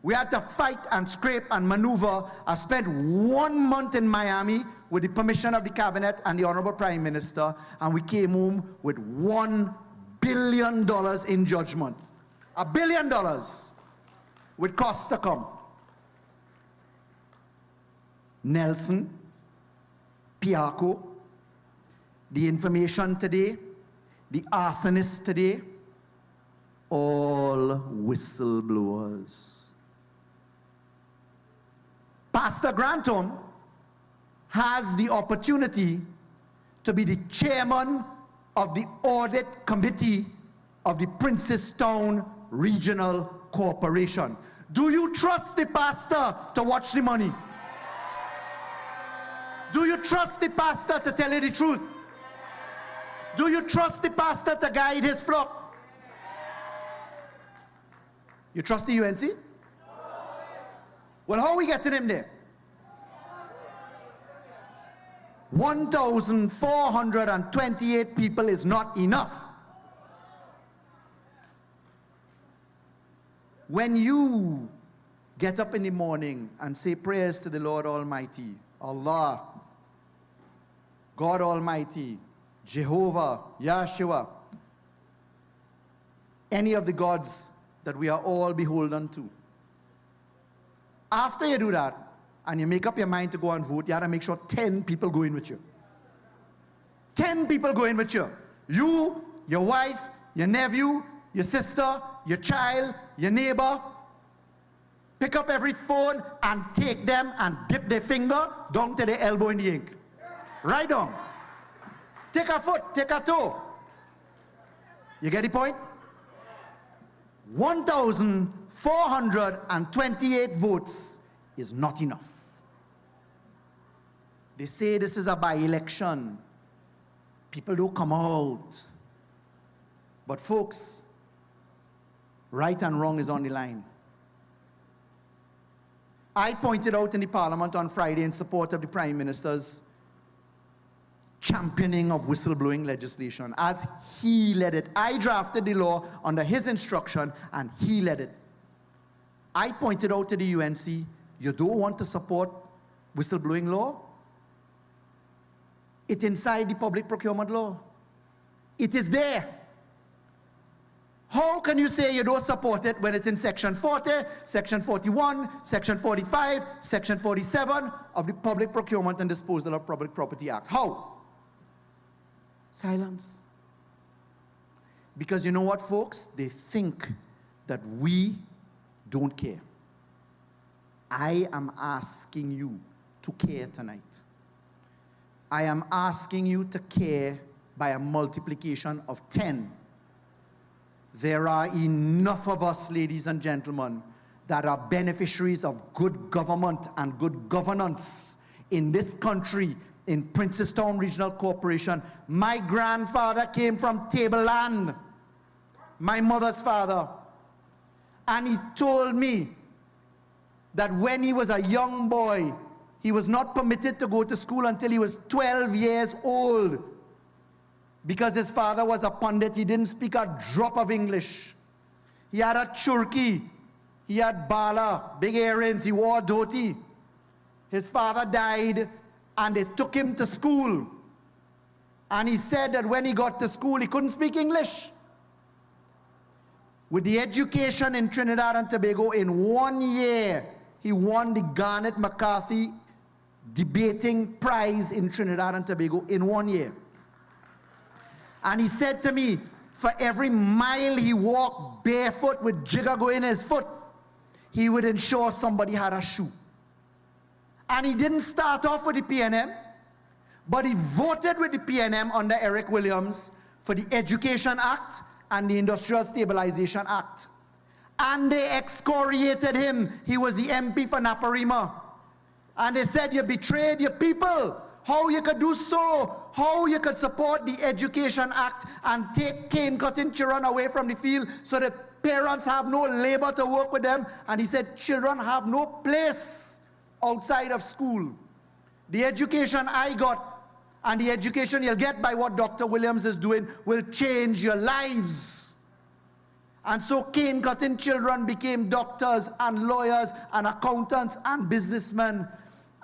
We had to fight and scrape and maneuver. I spent 1 month in Miami with the permission of the cabinet and the Honorable Prime Minister, and we came home with $1 billion in judgment. $1 billion with costs to come. Nelson, Piako, the information today, the arsonist today, all whistleblowers. Pastor Gransom has the opportunity to be the chairman of the audit committee of the Princestown Regional Corporation. Do you trust the pastor to watch the money? Do you trust the pastor to tell you the truth? Do you trust the pastor to guide his flock? You trust the UNC? Well, how are we getting him there? 1,428 people is not enough. When you get up in the morning and say prayers to the Lord Almighty, Allah, God Almighty, Jehovah, Yahshua, any of the gods that we are all beholden to. After you do that, and you make up your mind to go and vote, you have to make sure 10 people go in with you. 10 people go in with you. You, your wife, your nephew, your sister, your child, your neighbor. Pick up every phone and take them and dip their finger down to their elbow in the ink. Right down. Take a foot, take a toe. You get the point? 1,428 votes is not enough. They say this is a by-election. People don't come out. But folks, right and wrong is on the line. I pointed out in the Parliament on Friday in support of the Prime Minister's championing of whistleblowing legislation as he led it. I drafted the law under his instruction and he led it. I pointed out to the UNC, you don't want to support whistleblowing law? It's inside the public procurement law. It is there. How can you say you don't support it when it's in Section 40, Section 41, Section 45, Section 47 of the Public Procurement and Disposal of Public Property Act? How? Silence. Because you know what, folks? They think that we don't care. I am asking you to care tonight. I am asking you to care by a multiplication of 10. There are enough of us, ladies and gentlemen, that are beneficiaries of good government and good governance in this country, in Princestown Regional Corporation. My grandfather came from Tableland, my mother's father, and he told me that when he was a young boy, he was not permitted to go to school until he was 12 years old. Because his father was a pundit, he didn't speak a drop of English. He had a churki, he had bala, big earrings, he wore a dhoti. His father died and they took him to school. And he said that when he got to school, he couldn't speak English. With the education in Trinidad and Tobago, in 1 year, he won the Garnet McCarthy Debating Prize in Trinidad and Tobago in 1 year. And he said to me, for every mile he walked barefoot with jigger going in his foot, he would ensure somebody had a shoe. And he didn't start off with the PNM, but he voted with the PNM under Eric Williams for the Education Act and the Industrial Stabilization Act. And they excoriated him. He was the MP for Naparima. And they said, you betrayed your people. How you could do so? How you could support the Education Act and take cane-cutting children away from the field so that parents have no labor to work with them? And he said, children have no place outside of school. The education I got and the education you'll get by what Dr. Williams is doing will change your lives. And so cane-cutting children became doctors and lawyers and accountants and businessmen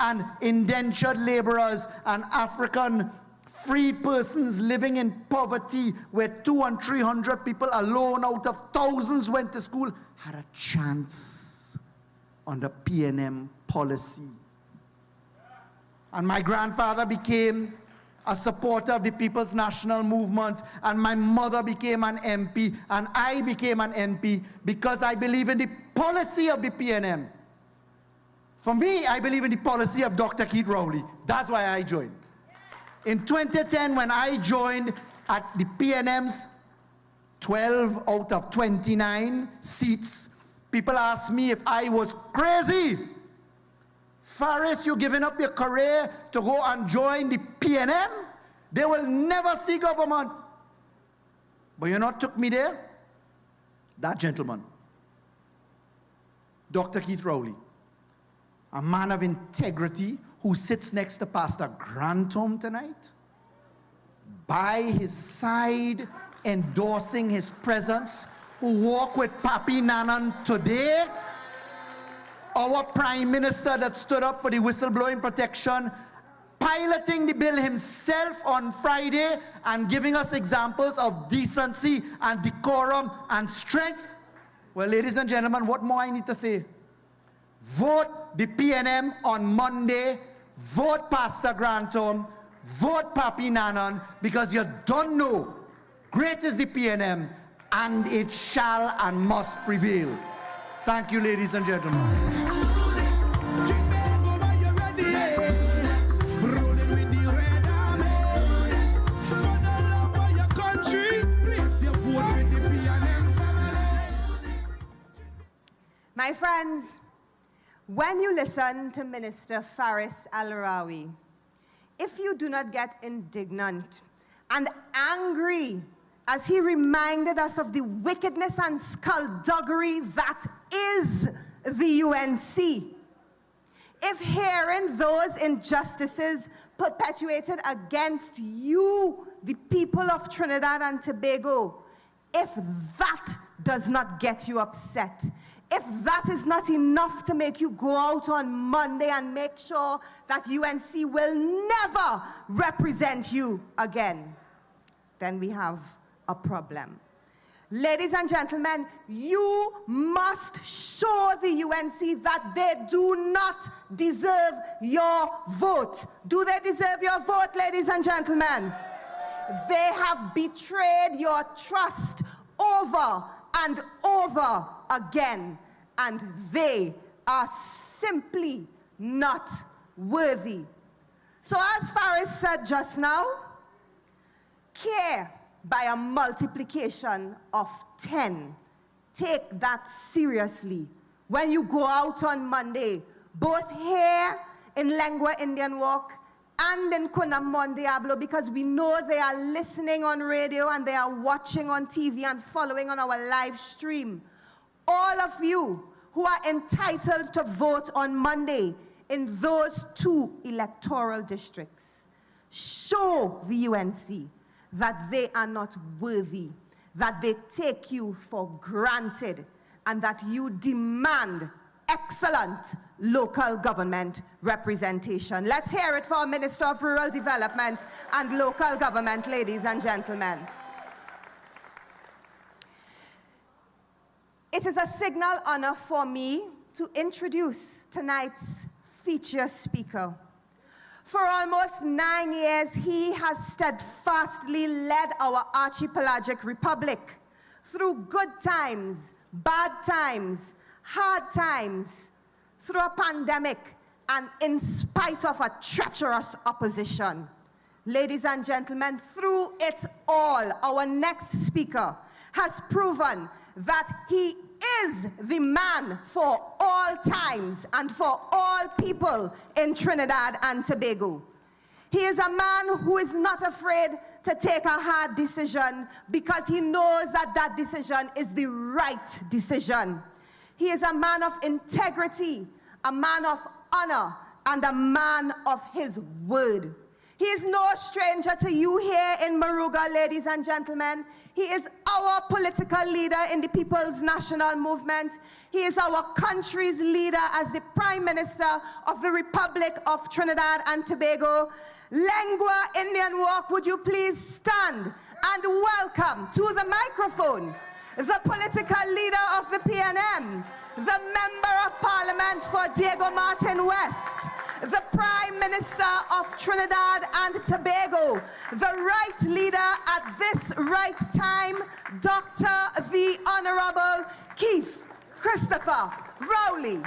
and indentured laborers and African free persons living in poverty where 200 and 300 people alone out of thousands went to school had a chance under PNM policy. And my grandfather became a supporter of the People's National Movement, and my mother became an MP, and I became an MP because I believe in the policy of the PNM. For me, I believe in the policy of Dr. Keith Rowley. That's why I joined. In 2010, when I joined at the PNM's 12 out of 29 seats, people asked me if I was crazy. Faris, you're giving up your career to go and join the PNM? They will never see government. But you know what took me there? That gentleman, Dr. Keith Rowley, a man of integrity who sits next to Pastor Gransom tonight, by his side, endorsing his presence, who walk with Papi Nanan today, our Prime Minister that stood up for the whistleblowing protection, piloting the bill himself on Friday and giving us examples of decency and decorum and strength. Well, ladies and gentlemen, what more I need to say? Vote the PNM on Monday, vote Pastor Gransom, vote Papi Nanan, because you don't know, great is the PNM, and it shall and must prevail. Thank you, ladies and gentlemen. My friends, when you listen to Minister Faris Al-Rawi, if you do not get indignant and angry as he reminded us of the wickedness and skullduggery that is the UNC, if hearing those injustices perpetuated against you, the people of Trinidad and Tobago, if that does not get you upset, if that is not enough to make you go out on Monday and make sure that UNC will never represent you again, then we have a problem. Ladies and gentlemen, you must show the UNC that they do not deserve your vote. Do they deserve your vote, ladies and gentlemen? They have betrayed your trust over and over again, and they are simply not worthy. So as Faris said just now, care by a multiplication of 10. Take that seriously. When you go out on Monday, both here in Lengua Indian Walk and in Kunamon Diablo, because we know they are listening on radio and they are watching on TV and following on our live stream. All of you who are entitled to vote on Monday in those 2 electoral districts, show the UNC that they are not worthy, that they take you for granted, and that you demand excellent local government representation. Let's hear it for our Minister of Rural Development and Local Government, ladies and gentlemen. It is a signal honor for me to introduce tonight's featured speaker. For almost 9 years, he has steadfastly led our archipelagic republic through good times, bad times, hard times, through a pandemic, and in spite of a treacherous opposition. Ladies and gentlemen, through it all, our next speaker has proven that he is the man for all times and for all people in Trinidad and Tobago. He is a man who is not afraid to take a hard decision because he knows that that decision is the right decision. He is a man of integrity, a man of honor, and a man of his word. He is no stranger to you here in Moruga, ladies and gentlemen. He is our political leader in the People's National Movement. He is our country's leader as the Prime Minister of the Republic of Trinidad and Tobago. Lengua Indian Walk, would you please stand and welcome to the microphone the political leader of the PNM, the Member of Parliament for Diego Martin West, the Prime Minister of Trinidad and Tobago, the right leader at this right time, Dr. the Honorable Keith Christopher Rowley.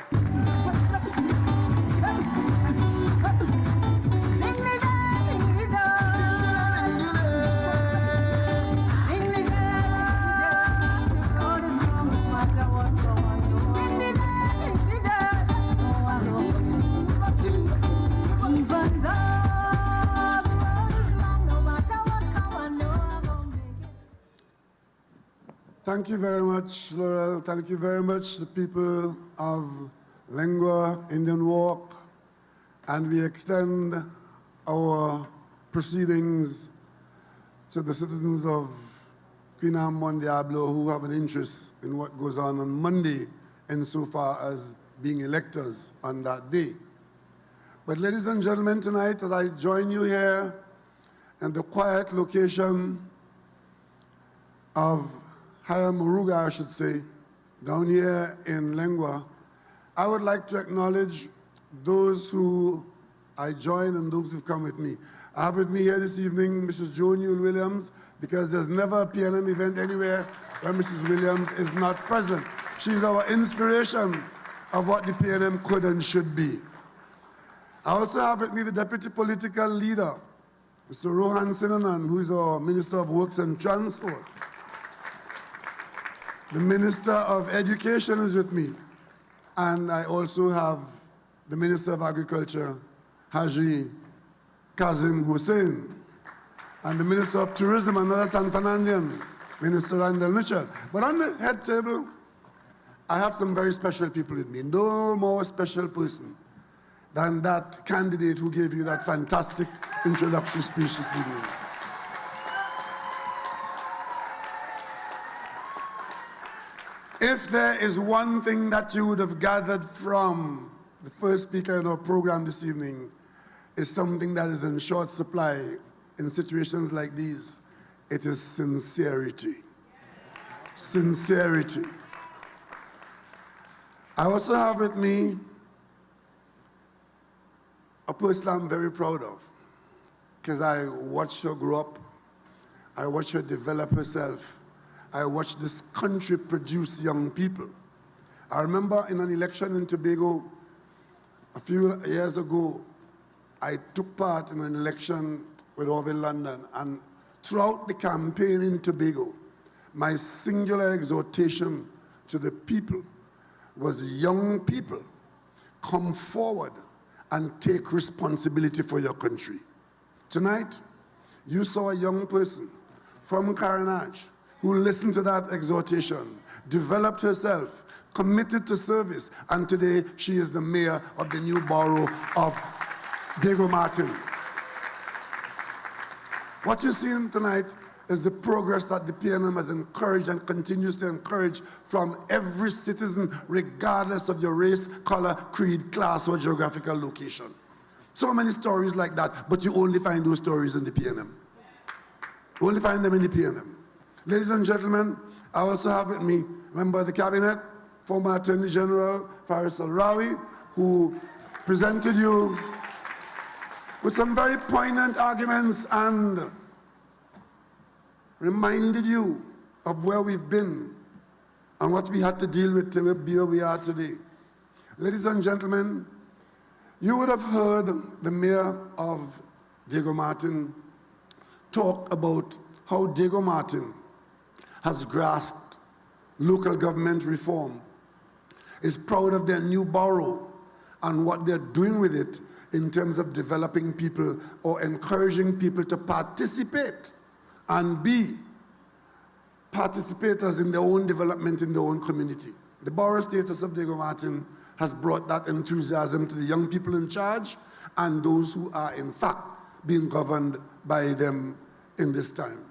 Thank you very much, Laurel. Thank you very much, the people of Lengua, Indian Walk, and we extend our proceedings to the citizens of Queen Anne Mon Diablo who have an interest in what goes on Monday insofar as being electors on that day. But ladies and gentlemen, tonight as I join you here in the quiet location of Muruga, I should say, down here in Lengua, I would like to acknowledge those who I join and those who've come with me. I have with me here this evening Mrs. Jo Newell-Williams, because there's never a PNM event anywhere where Mrs. Williams is not present. She's our inspiration of what the PNM could and should be. I also have with me the Deputy Political Leader, Mr. Rohan Sinanan, who is our Minister of Works and Transport. The Minister of Education is with me, and I also have the Minister of Agriculture, Haji Kazim Hussein, and the Minister of Tourism, another San Fernandian, Minister Randall Mitchell. But on the head table, I have some very special people with me. No more special person than that candidate who gave you that fantastic introductory speech this evening. If there is one thing that you would have gathered from the first speaker in our program this evening, is something that is in short supply in situations like these, it is sincerity. Sincerity. I also have with me a person I'm very proud of, because I watched her grow up, I watched her develop herself, I watched this country produce young people. I remember in an election in Tobago a few years ago, I took part in an election with Orville London, and throughout the campaign in Tobago, my singular exhortation to the people was, young people, come forward and take responsibility for your country. Tonight, you saw a young person from Carenage who listened to that exhortation, developed herself, committed to service, and today she is the mayor of the new borough of Diego Martin. What you're seeing tonight is the progress that the PNM has encouraged and continues to encourage from every citizen, regardless of your race, color, creed, class, or geographical location. So many stories like that, but you only find those stories in the PNM. You only find them in the PNM. Ladies and gentlemen, I also have with me member of the cabinet, former Attorney General Faris Al-Rawi, who presented you with some very poignant arguments and reminded you of where we've been and what we had to deal with to be where we are today. Ladies and gentlemen, you would have heard the mayor of Diego Martin talk about how Diego Martin has grasped local government reform, is proud of their new borough and what they're doing with it in terms of developing people or encouraging people to participate and be participators in their own development in their own community. The borough status of Diego Martin has brought that enthusiasm to the young people in charge and those who are in fact being governed by them in this time.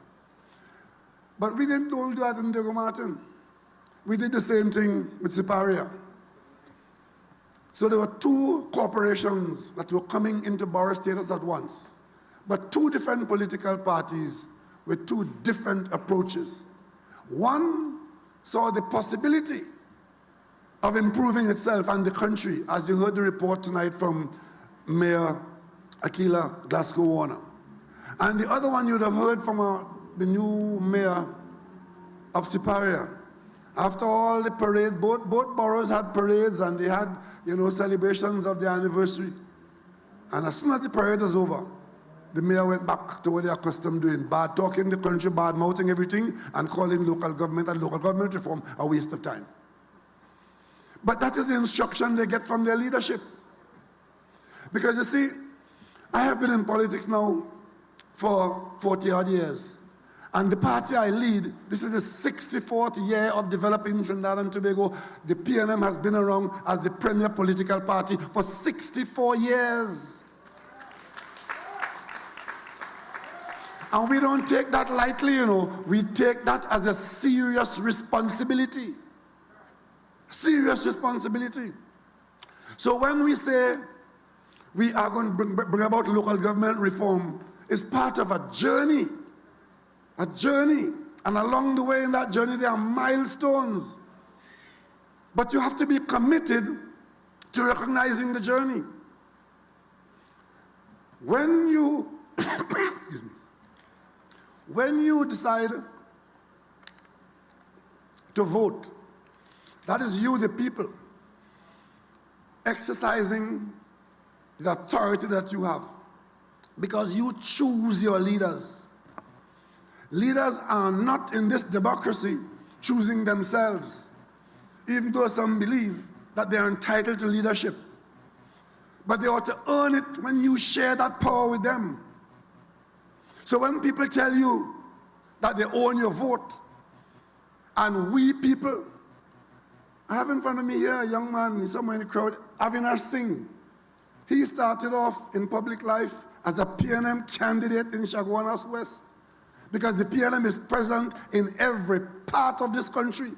But we didn't all do that in Diego Martin. We did the same thing with Siparia. So there were two corporations that were coming into borough status at once, but two different political parties with two different approaches. One saw the possibility of improving itself and the country, as you heard the report tonight from Mayor Akila Glasgow Warner. And the other one you'd have heard from the new mayor of Siparia. After all the parade, both boroughs had parades and they had, celebrations of the anniversary. And as soon as the parade was over, the mayor went back to what they're accustomed doing, bad talking the country, bad mouthing everything, and calling local government and local government reform a waste of time. But that is the instruction they get from their leadership. Because you see, I have been in politics now for 40-odd years. And the party I lead, this is the 64th year of developing Trinidad and Tobago. The PNM has been around as the premier political party for 64 years. And we don't take that lightly, We take that as a serious responsibility. Serious responsibility. So when we say we are going to bring about local government reform, it's part of a journey. A journey. And along the way in that journey, there are milestones. But you have to be committed to recognizing the journey. When you, excuse me, when you decide to vote, that is you, the people, exercising the authority that you have, because you choose your leaders. Leaders are not in this democracy choosing themselves, even though some believe that they are entitled to leadership. But they ought to earn it when you share that power with them. So when people tell you that they own your vote, and we people, I have in front of me here a young man, he's somewhere in the crowd, Avinash Singh. He started off in public life as a PNM candidate in Chaguanas West, because the PNM is present in every part of this country.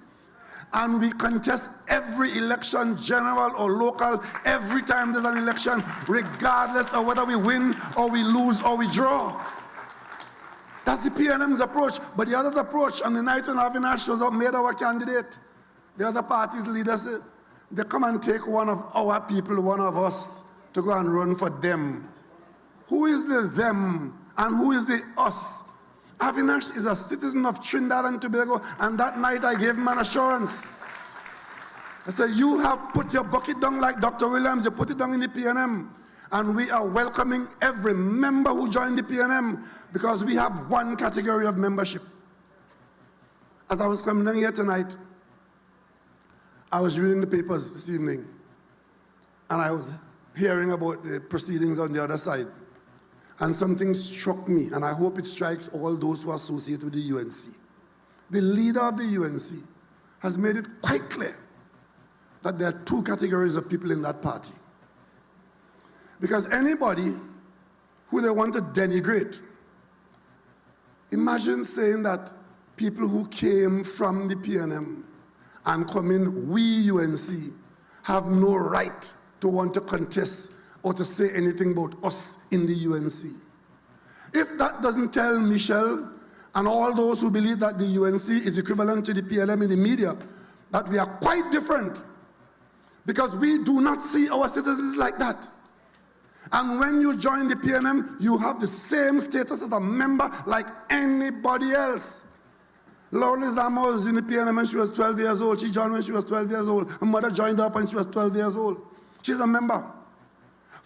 And we contest every election, general or local, every time there's an election, regardless of whether we win or we lose or we draw. That's the PNM's approach. But the other approach, on the night when Avinash was up, made our candidate, the other party's leaders, they come and take one of our people, one of us, to go and run for them. Who is the them and who is the us? Avinash is a citizen of Trinidad and Tobago, and that night I gave him an assurance. I said, you have put your bucket down like Dr. Williams, you put it down in the PNM, and we are welcoming every member who joined the PNM, because we have one category of membership. As I was coming down here tonight, I was reading the papers this evening, and I was hearing about the proceedings on the other side. And something struck me, and I hope it strikes all those who are associated with the UNC. The leader of the UNC has made it quite clear that there are two categories of people in that party. Because anybody who they want to denigrate, imagine saying that people who came from the PNM and come in, we UNC, have no right to want to contest or to say anything about us in the UNC. If that doesn't tell Michelle and all those who believe that the UNC is equivalent to the PLM in the media, that we are quite different, because we do not see our citizens like that. And when you join the PNM, you have the same status as a member like anybody else. Laura Zama was in the PNM when she was 12 years old. She joined when she was 12 years old. Her mother joined up when she was 12 years old. She's a member.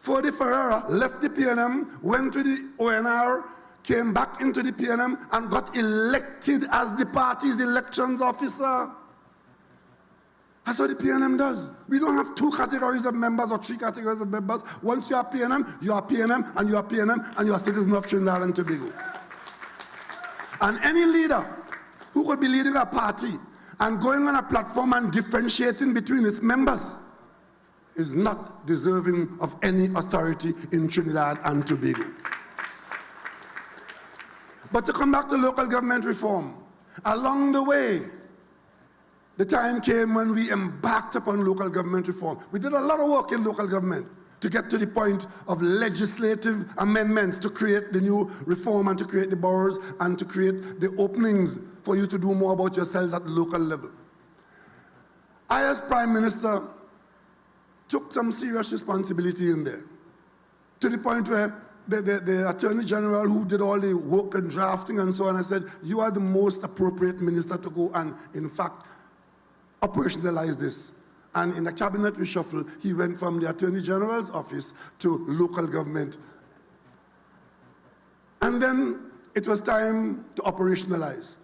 Fodi Ferreira left the PNM, went to the ONR, came back into the PNM, and got elected as the party's elections officer. That's what the PNM does. We don't have two categories of members or three categories of members. Once you are PNM, you are PNM, and you are PNM, and you are citizen of Trinidad and Tobago. And any leader who could be leading a party and going on a platform and differentiating between its members is not deserving of any authority in Trinidad and Tobago. But to come back to local government reform, along the way, the time came when we embarked upon local government reform. We did a lot of work in local government to get to the point of legislative amendments to create the new reform and to create the boroughs and to create the openings for you to do more about yourselves at the local level. I, as Prime Minister, took some serious responsibility in there. to the point where the Attorney General who did all the work and drafting and so on, I said, you are the most appropriate minister to go and, in fact, operationalize this. And in the cabinet reshuffle, he went from the Attorney General's office to local government. And then it was time to operationalize.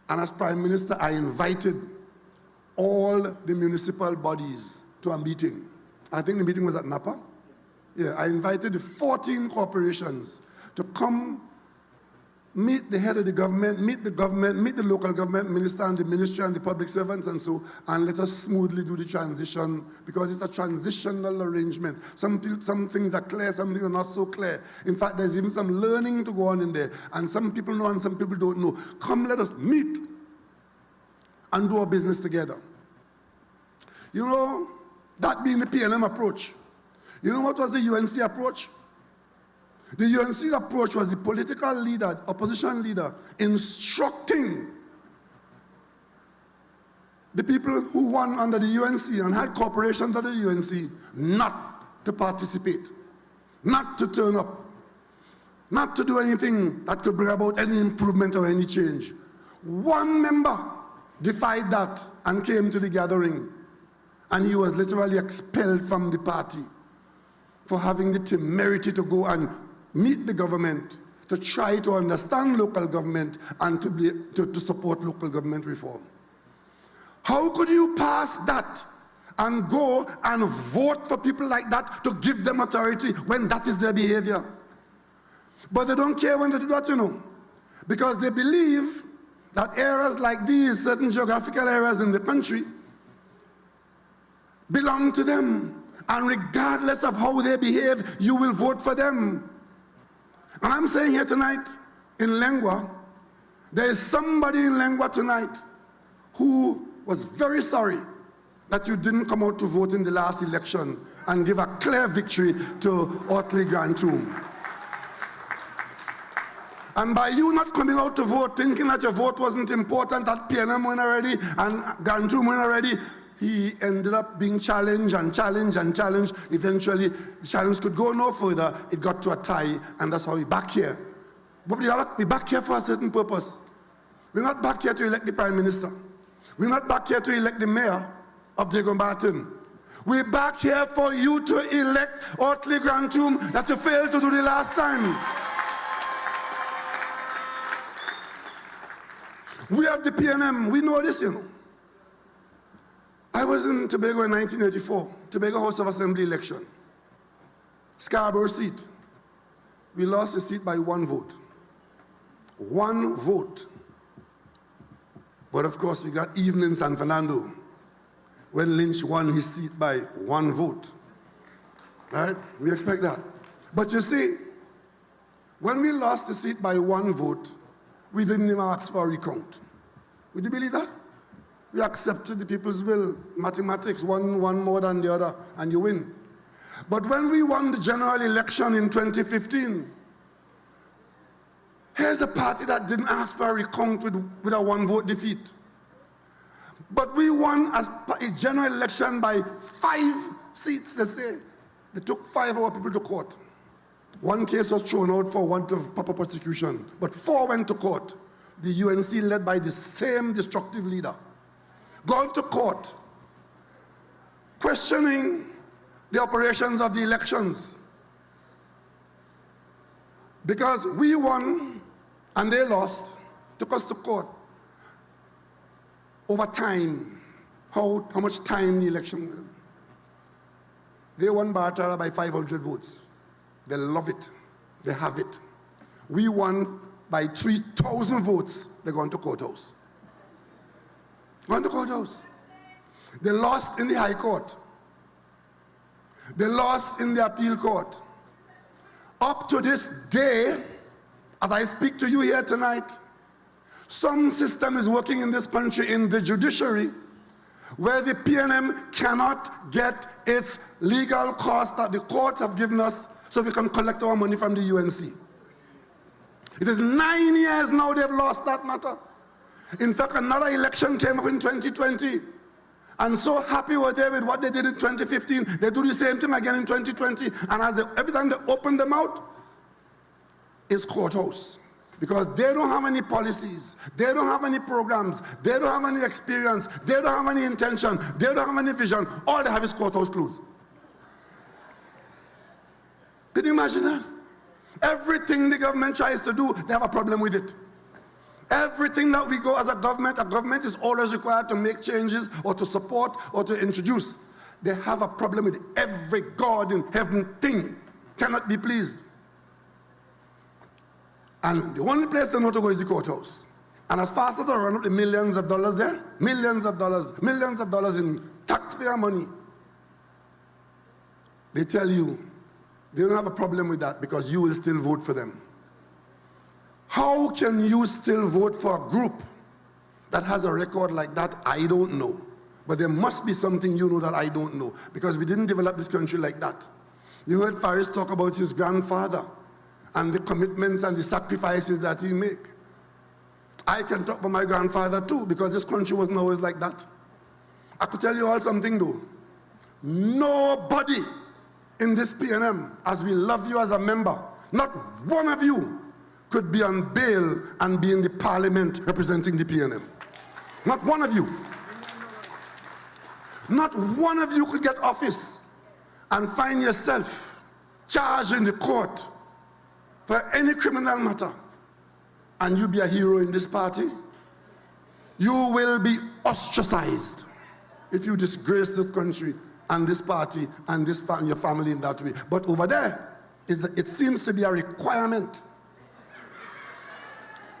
And as Prime Minister, I invited all the municipal bodies to a meeting. I think the meeting was at Napa. Yeah, I invited the 14 corporations to come meet the head of the government, meet the local government minister and the ministry and the public servants and so, and let us smoothly do the transition, because it's a transitional arrangement. Some things are clear, some things are not so clear. In fact, there's even some learning to go on in there, and some people know and some people don't know. Come, let us meet and do our business together. You know, that being the PNM approach. You know what was the UNC approach? The UNC approach was the political leader, opposition leader, instructing the people who won under the UNC and had corporations under the UNC not to participate, not to turn up, not to do anything that could bring about any improvement or any change. One member defied that and came to the gathering, and he was literally expelled from the party for having the temerity to go and meet the government, to try to understand local government and to support local government reform. How could you pass that and go and vote for people like that to give them authority when that is their behavior? But they don't care when they do that, you know, because they believe that areas like these, certain geographical areas in the country, belong to them. And regardless of how they behave, you will vote for them. And I'm saying here tonight, in Lengua, there is somebody in Lengua tonight who was very sorry that you didn't come out to vote in the last election and give a clear victory to Gransom. And by you not coming out to vote, thinking that your vote wasn't important, that PNM win already and Gransom win already, he ended up being challenged and challenged and challenged. Eventually, the challenge could go no further. It got to a tie, and that's how we're back here. But we're back here for a certain purpose. We're not back here to elect the Prime Minister. We're not back here to elect the Mayor of Gransom. We're back here for you to elect Gransom that you failed to do the last time. We have the PNM. We know this, you know. I was in Tobago in 1984, Tobago House of Assembly election. Scarborough seat. We lost the seat by 1 vote. 1 vote. But of course, we got even in San Fernando when Lynch won his seat by 1 vote. Right? We expect that. But you see, when we lost the seat by 1 vote, we didn't even ask for a recount. Would you believe that? We accepted the people's will. Mathematics, one more than the other, and you win. But when we won the general election in 2015, here's a party that didn't ask for a recount with a 1-vote defeat. But we won a general election by 5 seats, they say. They took 5 of our people to court. 1 case was thrown out for want of proper prosecution, but 4 went to court. The UNC led by the same destructive leader. Gone to court, questioning the operations of the elections. Because we won and they lost, took us to court. Over time, how much time the election was. They won Baratara by 500 votes. They love it. They have it. We won by 3,000 votes. They're going to courthouse. Gone to courthouse. They lost in the High Court. They lost in the Appeal Court. Up to this day, as I speak to you here tonight, some system is working in this country in the judiciary where the PNM cannot get its legal costs that the courts have given us so we can collect our money from the UNC. It is 9 years now they've lost that matter. In fact, another election came up in 2020, And so happy were they with what they did in 2015, they do the same thing again in 2020. And every time they open them out, it's courthouse. Because they don't have any policies, they don't have any programs, they don't have any experience, they don't have any intention, they don't have any vision. All they have is courthouse clues. Can you imagine that? Everything the government tries to do, they have a problem with it. Everything that we go as a government is always required to make changes or to support or to introduce. They have a problem with every God in heaven thing. Cannot be pleased. And the only place they know to go is the courthouse. And as fast as they run up the millions of dollars there, millions of dollars in taxpayer money, they tell you they don't have a problem with that because you will still vote for them. How can you still vote for a group that has a record like that? I don't know. But there must be something you know that I don't know, because we didn't develop this country like that. You heard Faris talk about his grandfather and the commitments and the sacrifices that he made. I can talk about my grandfather too, because this country wasn't always like that. I could tell you all something though. Nobody in this PNM, as we love you as a member, not one of you could be on bail and be in the parliament representing the PNM. Not one of you. Not one of you could get office and find yourself charged in the court for any criminal matter and you be a hero in this party. You will be ostracized if you disgrace this country and this party and your family in that way. But over there, it seems to be a requirement.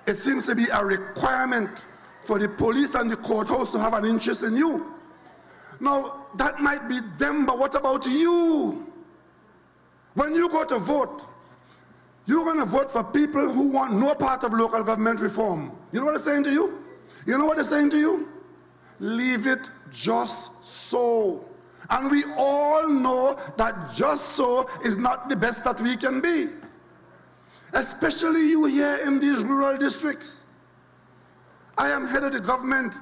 It seems to be a requirement for the police and the courthouse to have an interest in you. Now, that might be them, but what about you? When you go to vote, you're going to vote for people who want no part of local government reform. You know what they're saying to you? You know what they're saying to you? Leave it just so. And we all know that just so is not the best that we can be. Especially you here in these rural districts. I am head of the government,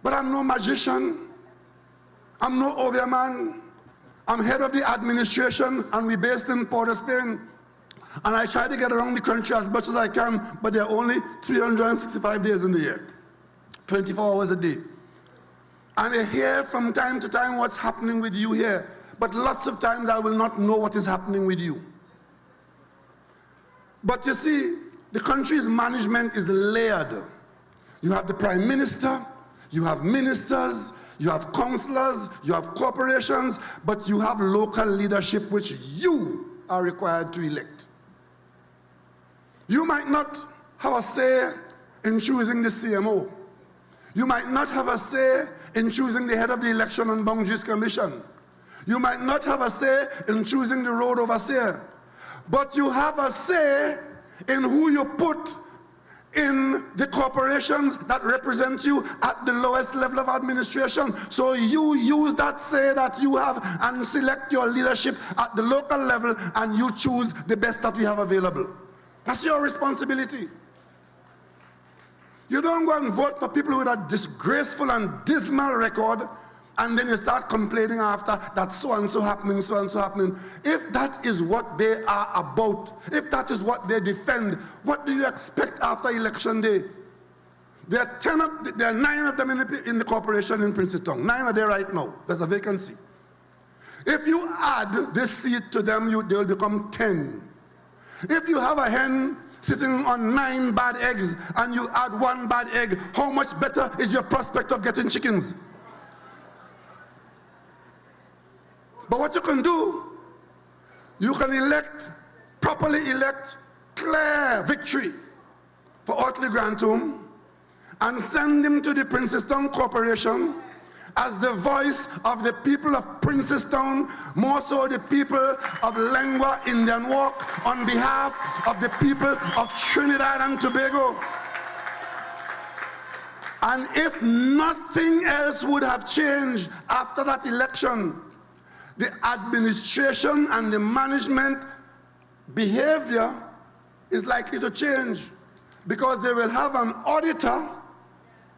but I'm no magician. I'm no Obeah. I'm head of the administration, and we're based in Port of Spain. And I try to get around the country as much as I can, but there are only 365 days in the year, 24 hours a day. And I hear from time to time what's happening with you here, but lots of times I will not know what is happening with you. But you see, the country's management is layered. You have the Prime Minister, you have ministers, you have councillors, you have corporations, but you have local leadership which you are required to elect. You might not have a say in choosing the CMO. You might not have a say in choosing the head of the Election and Boundaries Commission. You might not have a say in choosing the road overseer. But you have a say in who you put in the corporations that represent you at the lowest level of administration. So you use that say that you have and select your leadership at the local level, and you choose the best that we have available. That's your responsibility. You don't go and vote for people with a disgraceful and dismal record, and then you start complaining after that so-and-so happening, so-and-so happening. If that is what they are about, if that is what they defend, what do you expect after election day? There are 9 of them in the corporation in Princeton. 9 are there right now. There's a vacancy. If you add this seat to them, they will become 10. If you have a hen sitting on 9 bad eggs and you add 1 bad egg, how much better is your prospect of getting chickens? But what you can do, you can properly elect clear victory for Otley Grantham and send him to the Princestown Corporation as the voice of the people of Princestown, more so the people of Lengua, Indian Walk, on behalf of the people of Trinidad and Tobago. And if nothing else would have changed after that election, the administration and the management behavior is likely to change, because they will have an auditor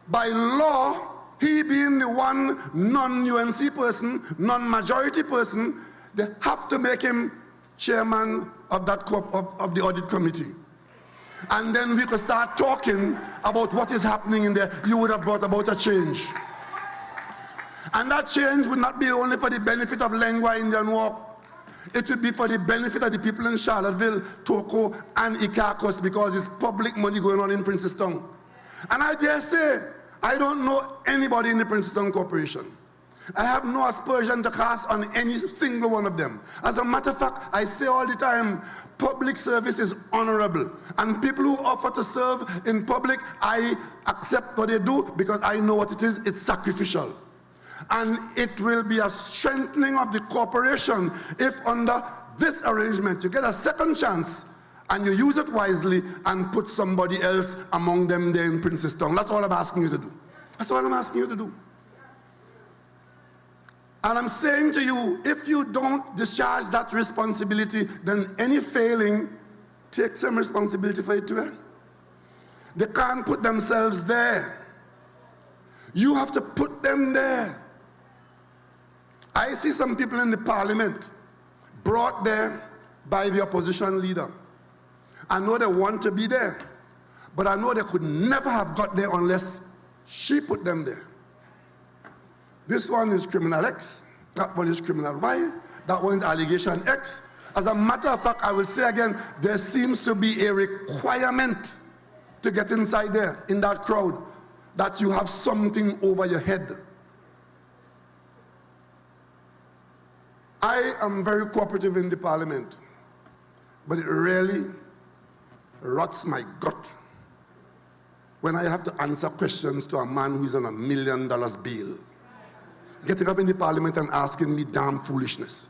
by law he being the one non-UNC person, non-majority person, they have to make him chairman of that of the audit committee. And then we could start talking about what is happening in there. You would have brought about a change. And that change would not be only for the benefit of Lengua Indian Walk. It would be for the benefit of the people in Charlottesville, Toko, and Ikakos, because it's public money going on in Princeton. And I dare say, I don't know anybody in the Princeton Corporation. I have no aspersion to cast on any single one of them. As a matter of fact, I say all the time, public service is honorable. And people who offer to serve in public, I accept what they do because I know what it is. It's sacrificial. And it will be a strengthening of the corporation if under this arrangement you get a second chance and you use it wisely and put somebody else among them there in Princeton. That's all I'm asking you to do. That's all I'm asking you to do. And I'm saying to you, if you don't discharge that responsibility, then any failing, take some responsibility for it too. They can't put themselves there. You have to put them there. I see some people in the parliament brought there by the opposition leader. I know they want to be there, but I know they could never have got there unless she put them there. This one is criminal X, that one is criminal Y, that one is allegation X. As a matter of fact, I will say again, there seems to be a requirement to get inside there, in that crowd, that you have something over your head. I am very cooperative in the parliament, but it really rots my gut when I have to answer questions to a man who is on $1 million bill, getting up in the parliament and asking me damn foolishness.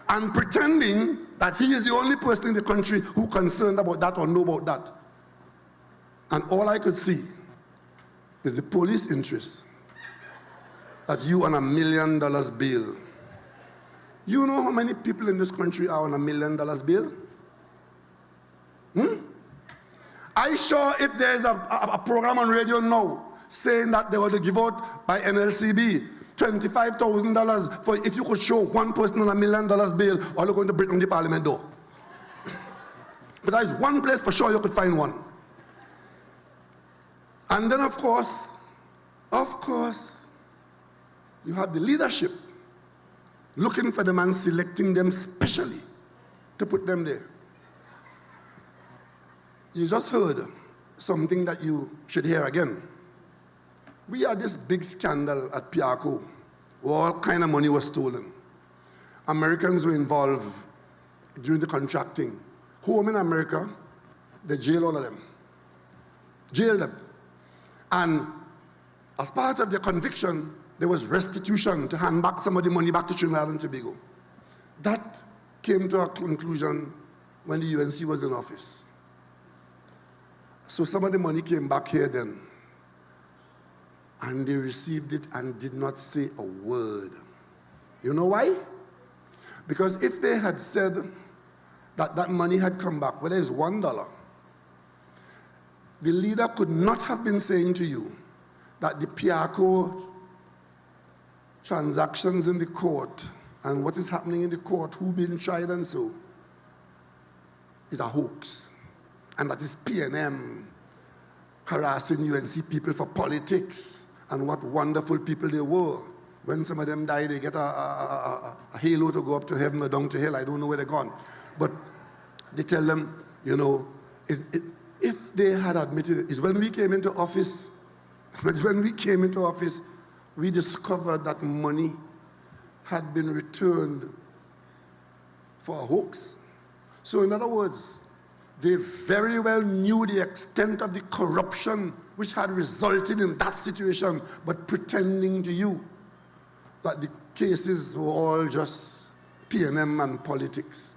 And pretending that he is the only person in the country who concerned about that or know about that. And all I could see is the police interest that you on $1 million bill. You know how many people in this country are on $1 million bill? I sure if there's a program on radio now saying that they were to give out by NLCB $25,000 for if you could show one person on $1 million bill, all you're going to break on the parliament door. But there is one place for sure you could find one. And then of course, you have the leadership looking for them and selecting them specially to put them there. You just heard something that you should hear again. We had this big scandal at Piarco where all kind of money was stolen. Americans were involved during the contracting. Home in America, they jailed all of them. Jailed them. And as part of their conviction, there was restitution to hand back some of the money back to Trinidad and Tobago. That came to a conclusion when the UNC was in office. So some of the money came back here then. And they received it and did not say a word. You know why? Because if they had said that that money had come back, whether it's $1, the leader could not have been saying to you that the Piarco transactions in the court and what is happening in the court, who being tried and so, is a hoax. And that is PNM harassing UNC people for politics, and what wonderful people they were. When some of them die, they get a halo to go up to heaven or down to hell. I don't know where they're gone. But they tell them, you know, if they had admitted it, it's when we came into office, we discovered that money had been returned for a hoax. So in other words, they very well knew the extent of the corruption which had resulted in that situation, but pretending to you that the cases were all just PNM and politics.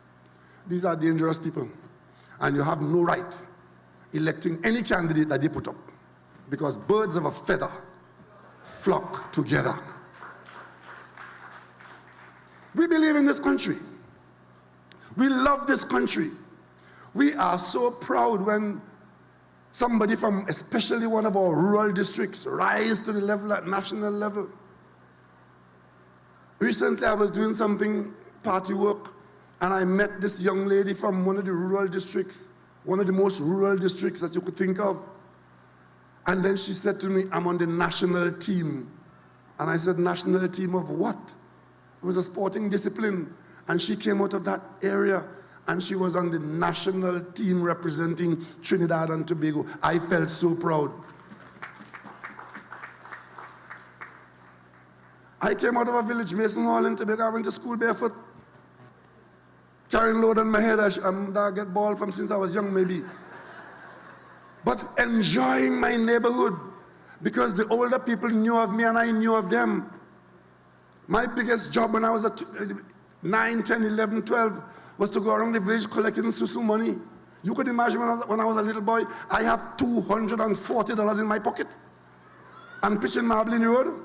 These are dangerous people, and you have no right electing any candidate that they put up, because birds of a feather flock together. We believe in this country. We love this country. We are so proud when somebody from especially one of our rural districts rise to the level at national level. Recently, I was doing something, party work, and I met this young lady from one of the rural districts, one of the most rural districts that you could think of. And then she said to me, I'm on the national team. And I said, national team of what? It was a sporting discipline. And she came out of that area, and she was on the national team representing Trinidad and Tobago. I felt so proud. I came out of a village, Mason Hall in Tobago. I went to school barefoot, carrying load on my head. I get bald from since I was young, maybe. But enjoying my neighborhood, because the older people knew of me and I knew of them. My biggest job when I was at 9, 10, 11, 12 was to go around the village collecting susu money. You could imagine when I was a little boy, I have $240 in my pocket and pitching marble in the road.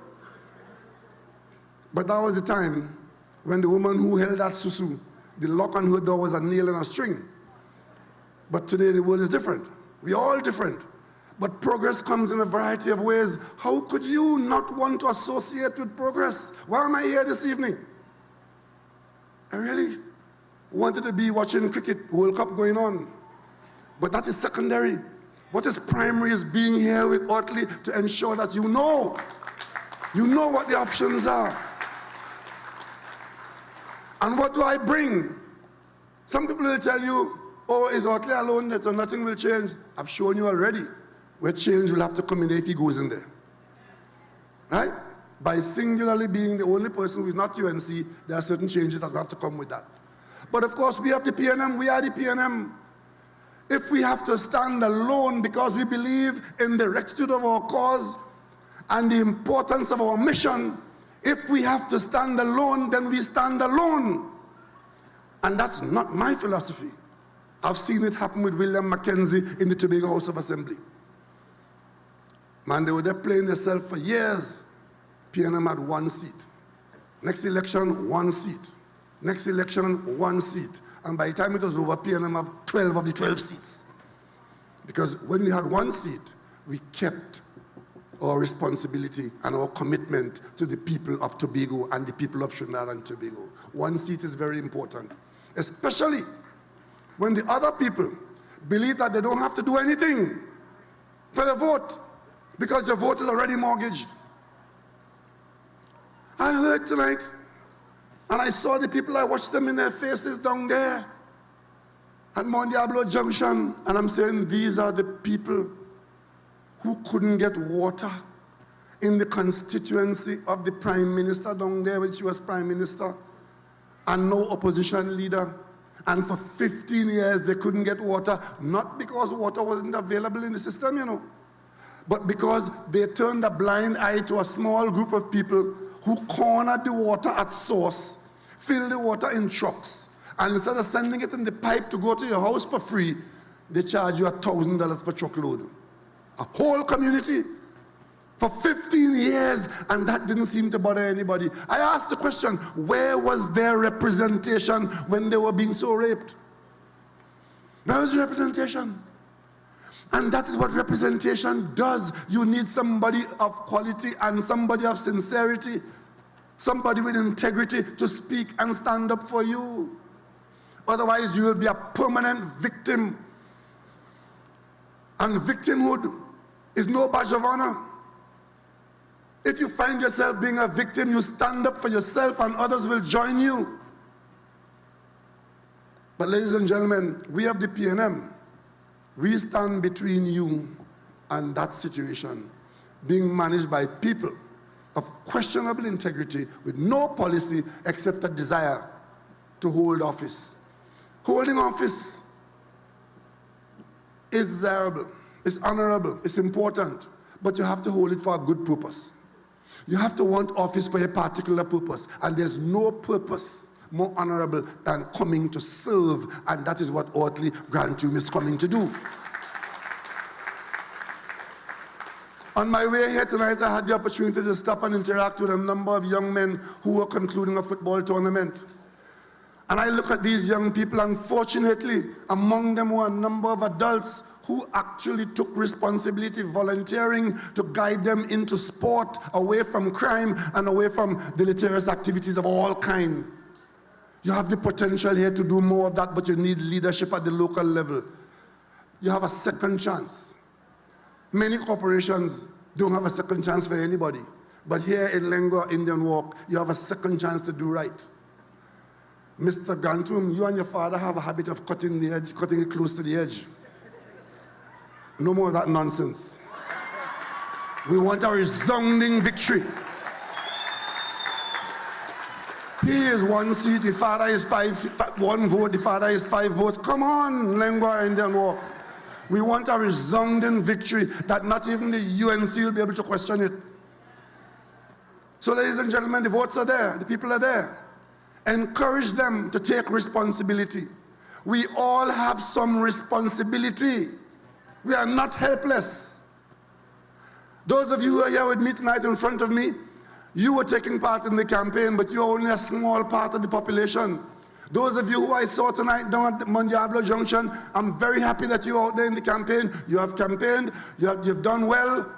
But that was the time when the woman who held that susu, the lock on her door was a nail and a string. But today the world is different. We're all different. But progress comes in a variety of ways. How could you not want to associate with progress? Why am I here this evening? I really wanted to be watching cricket, World Cup going on. But that is secondary. What is primary is being here with Otley to ensure that you know what the options are. And what do I bring? Some people will tell you, oh, is Otley alone that so nothing will change? I've shown you already where change will have to come in there if he goes in there. Right? By singularly being the only person who is not UNC, there are certain changes that will have to come with that. But of course, we have the PNM, we are the PNM. If we have to stand alone because we believe in the rectitude of our cause and the importance of our mission, if we have to stand alone, then we stand alone. And that's not my philosophy. I've seen it happen with William Mackenzie in the Tobago House of Assembly. Man, they were there playing themselves for years. PNM had 1 seat. Next election, 1 seat. Next election, 1 seat. And by the time it was over, PNM had 12 of the 12 seats. Because when we had 1 seat, we kept our responsibility and our commitment to the people of Tobago and the people of Trinidad and Tobago. 1 seat is very important, especially when the other people believe that they don't have to do anything for the vote because the vote is already mortgaged. I heard tonight, and I saw the people, I watched them in their faces down there at Mount Diablo Junction, and I'm saying these are the people who couldn't get water in the constituency of the Prime Minister down there when she was Prime Minister, and no opposition leader. And for 15 years they couldn't get water, not because water wasn't available in the system, you know, but because they turned a blind eye to a small group of people who cornered the water at source, filled the water in trucks, and instead of sending it in the pipe to go to your house for free, they charge you $1,000 per truckload. A whole community for 15 years, and that didn't seem to bother anybody. I asked the question, where was their representation when they were being so raped? Where was the representation? And that is what representation does. You need somebody of quality and somebody of sincerity, somebody with integrity to speak and stand up for you. Otherwise, you will be a permanent victim. And victimhood is no badge of honor. If you find yourself being a victim, you stand up for yourself and others will join you. But ladies and gentlemen, we have the PNM. We stand between you and that situation, being managed by people of questionable integrity with no policy except a desire to hold office. Holding office is desirable, it's honorable, it's important, but you have to hold it for a good purpose. You have to want office for a particular purpose, and there's no purpose more honorable than coming to serve, and that is what Otley Grantom is coming to do. On my way here tonight, I had the opportunity to stop and interact with a number of young men who were concluding a football tournament. And I look at these young people, unfortunately, among them were a number of adults who actually took responsibility, volunteering to guide them into sport, away from crime and away from deleterious activities of all kinds. You have the potential here to do more of that, but you need leadership at the local level. You have a second chance. Many corporations don't have a second chance for anybody. But here in Lengua Indian Walk, you have a second chance to do right. Mr. Gransom, you and your father have a habit of cutting the edge, cutting it close to the edge. No more of that nonsense. We want a resounding victory. He is 1 seat, the father is 1 vote, the father is 5 votes. Come on, Lengua Indian Walk. We want a resounding victory that not even the UNC will be able to question it. So ladies and gentlemen, the votes are there, the people are there. Encourage them to take responsibility. We all have some responsibility. We are not helpless. Those of you who are here with me tonight in front of me, you were taking part in the campaign, but you're only a small part of the population. Those of you who I saw tonight down at Mondiablo Junction, I'm very happy that you're out there in the campaign. You have campaigned, you've done well,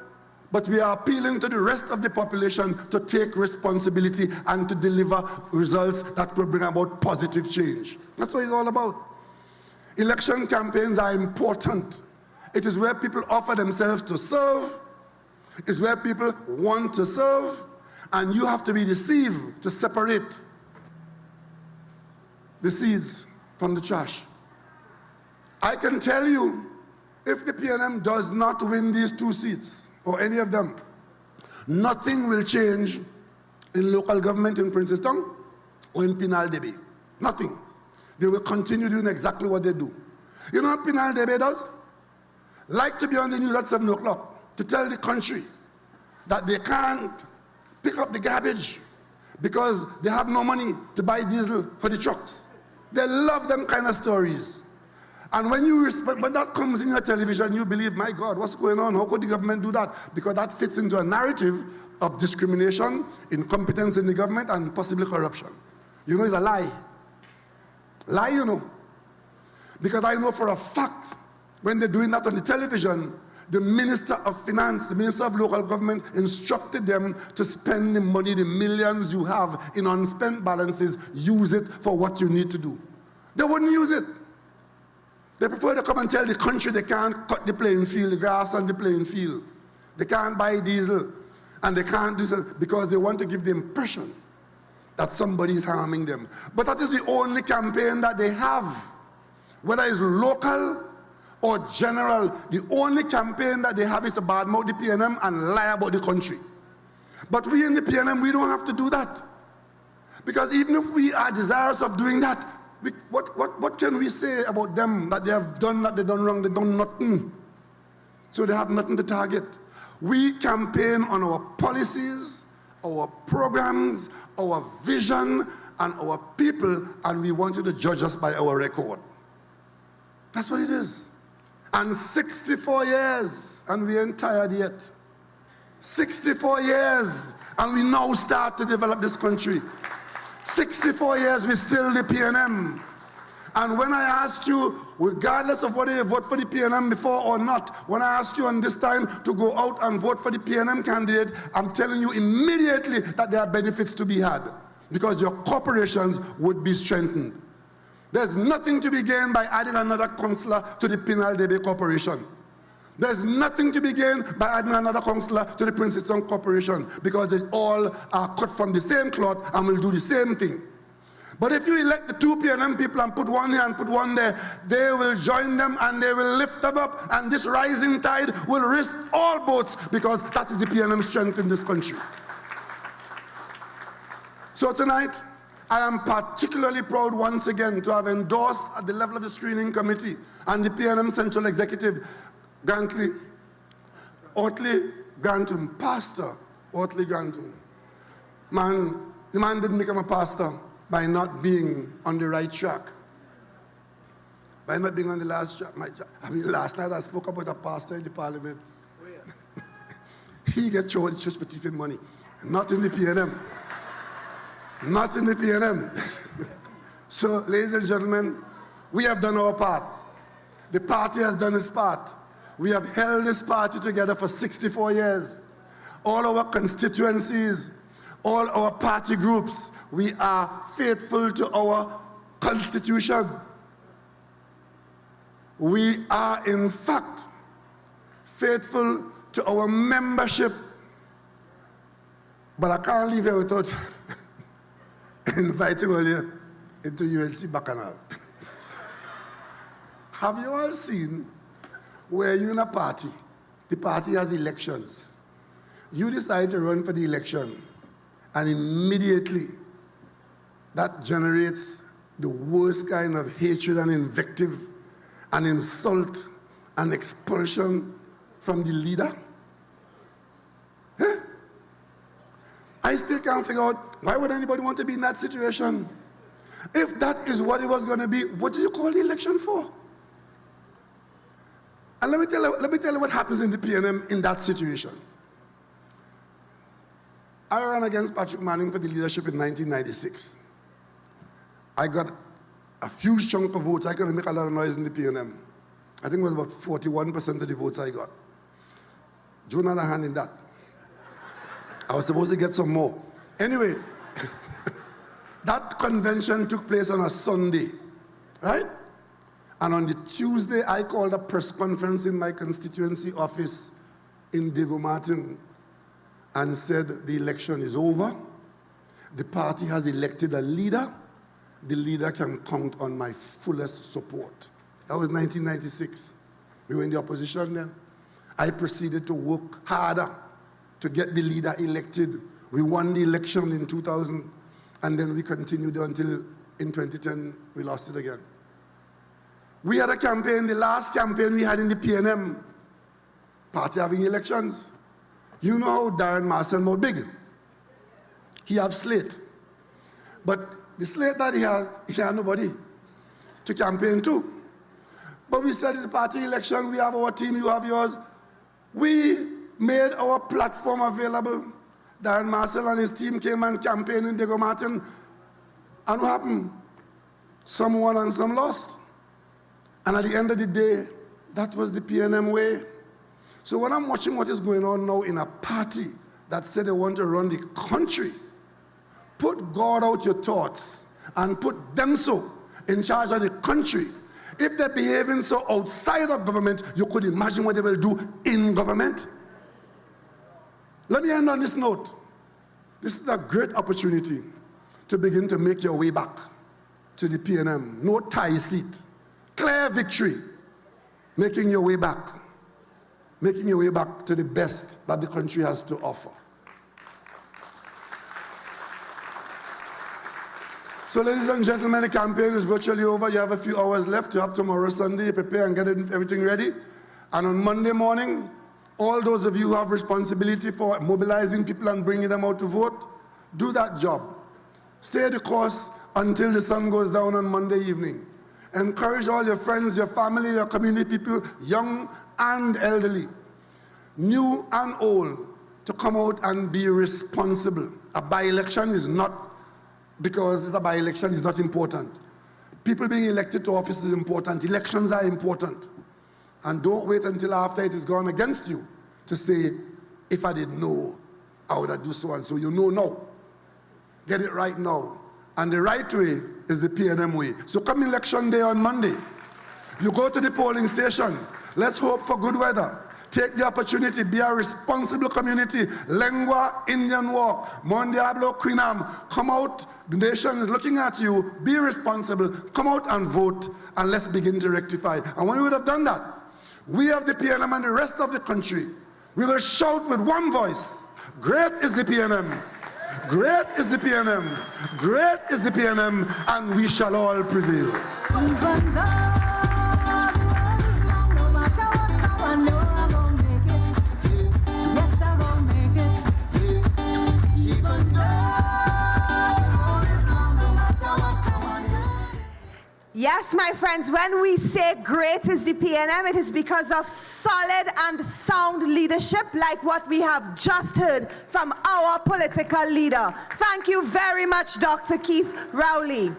but we are appealing to the rest of the population to take responsibility and to deliver results that will bring about positive change. That's what it's all about. Election campaigns are important. It is where people offer themselves to serve. It's where people want to serve. And you have to be the sieve to separate the seeds from the trash. I can tell you, if the PNM does not win these 2 seats, or any of them, nothing will change in local government in Princeton or in Pinal Debe. Nothing. They will continue doing exactly what they do. You know what Pinal Debe does? Like to be on the news at 7 o'clock to tell the country that they can't pick up the garbage because they have no money to buy diesel for the trucks. They love them kind of stories. And when that comes in your television, you believe, my God, what's going on? How could the government do that? Because that fits into a narrative of discrimination, incompetence in the government, and possibly corruption. You know, it's a lie. Lie, you know. Because I know for a fact, when they're doing that on the television, the Minister of Finance, the Minister of Local Government instructed them to spend the money, the millions you have in unspent balances, use it for what you need to do. They wouldn't use it. They prefer to come and tell the country they can't cut the playing field, the grass on the playing field. They can't buy diesel, and they can't do so because they want to give the impression that somebody is harming them. But that is the only campaign that they have. Whether it's local or general, the only campaign that they have is to badmouth the PNM and lie about the country. But we in the PNM, we don't have to do that. Because even if we are desirous of doing that, what can we say about them that they have done, that they done wrong, they done nothing? So they have nothing to target. We campaign on our policies, our programs, our vision, and our people, and we want you to judge us by our record. That's what it is. And 64 years, and we ain't tired yet. 64 years, and we now start to develop this country. 64 years, we're still the PNM. And when I asked you, regardless of whether you vote for the PNM before or not, when I ask you on this time to go out and vote for the PNM candidate, I'm telling you immediately that there are benefits to be had, because your corporations would be strengthened. There's nothing to be gained by adding another councillor to the Pinal Debe Corporation. There's nothing to be gained by adding another councillor to the Princeton Corporation, because they all are cut from the same cloth and will do the same thing. But if you elect the 2 PNM people and put one here and put one there, they will join them and they will lift them up, and this rising tide will raise all boats, because that is the PNM strength in this country. So tonight, I am particularly proud once again to have endorsed at the level of the screening committee and the PNM Central Executive, Pastor Otley Grantom. The man didn't become a pastor by not being on the right track, by not being on the last track. Last night I spoke about a pastor in the parliament. Oh, yeah. He gets charged just for thieving money, not in the PNM. Not in the PNM. So, ladies and gentlemen, we have done our part. The party has done its part. We have held this party together for 64 years. All our constituencies, all our party groups, we are faithful to our constitution. We are, in fact, faithful to our membership. But I can't leave here without inviting all you into UNC Bacchanal. Have you all seen where you're in a party, the party has elections, you decide to run for the election, and immediately that generates the worst kind of hatred and invective and insult and expulsion from the leader? Huh? I still can't figure out why would anybody want to be in that situation? If that is what it was going to be, what do you call the election for? And let me tell you what happens in the PNM in that situation. I ran against Patrick Manning for the leadership in 1996. I got a huge chunk of votes. I couldn't make a lot of noise in the PNM. I think it was about 41% of the votes I got. June had a hand in that. I was supposed to get some more. Anyway, that convention took place on a Sunday, right? And on the Tuesday, I called a press conference in my constituency office in Diego Martin and said the election is over. The party has elected a leader. The leader can count on my fullest support. That was 1996. We were in the opposition then. I proceeded to work harder to get the leader elected. We won the election in 2000, and then we continued until in 2010, we lost it again. We had a campaign, the last campaign we had in the PNM, party having elections. You know how Darren Marcel more big. He have slate. But the slate that he had nobody to campaign to. But we said it's a party election, we have our team, you have yours. We made our platform available. Darren Marcel and his team came and campaigned in Diego Martin. And what happened? Some won and some lost. And at the end of the day, that was the PNM way. So when I'm watching what is going on now in a party that said they want to run the country, put God out your thoughts and put them so in charge of the country. If they're behaving so outside of government, you could imagine what they will do in government. Let me end on this note. This is a great opportunity to begin to make your way back to the PNM. No tie seat. Clear victory, making your way back to the best that the country has to offer. So ladies and gentlemen, the campaign is virtually over. You have a few hours left. You have tomorrow, Sunday, you prepare and get everything ready. And on Monday morning, all those of you who have responsibility for mobilizing people and bringing them out to vote, do that job. Stay the course until the sun goes down on Monday evening. Encourage all your friends, your family, your community people, young and elderly, new and old, to come out and be responsible. A by-election is not, because it's a by-election, is not important. People being elected to office is important. Elections are important. And don't wait until after it is gone against you to say, if I didn't know, I would have do so and so. You know now. Get it right now. And the right way is the PNM way. So come election day on Monday, you go to the polling station. Let's hope for good weather. Take the opportunity, be a responsible community. Lengua, Indian Walk, Mon Diablo, Queen Am. Come out, the nation is looking at you. Be responsible, come out and vote, and let's begin to rectify. And when we would have done that, we of the PNM and the rest of the country, we will shout with one voice, great is the PNM. Great is the PNM, great is the PNM, and we shall all prevail. Even though the road is long, no matter what come, I know I'm gonna make it. Yes, I'm gonna make it. Even though the road is long, no matter what come, I know. Yes, my friends, when we say great is the PNM, it is because of solid and sound leadership like what we have just heard from our political leader. Thank you very much, Dr. Keith Rowley.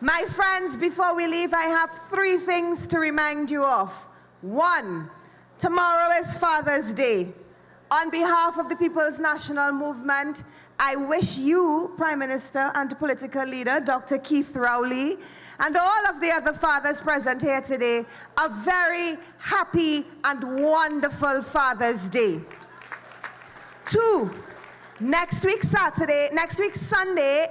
My friends, before we leave, I have 3 things to remind you of. 1, Tomorrow is Father's Day. On behalf of the People's National Movement, I wish you, Prime Minister and political leader, Dr. Keith Rowley, and all of the other fathers present here today, a very happy and wonderful Father's Day. 2, next week Sunday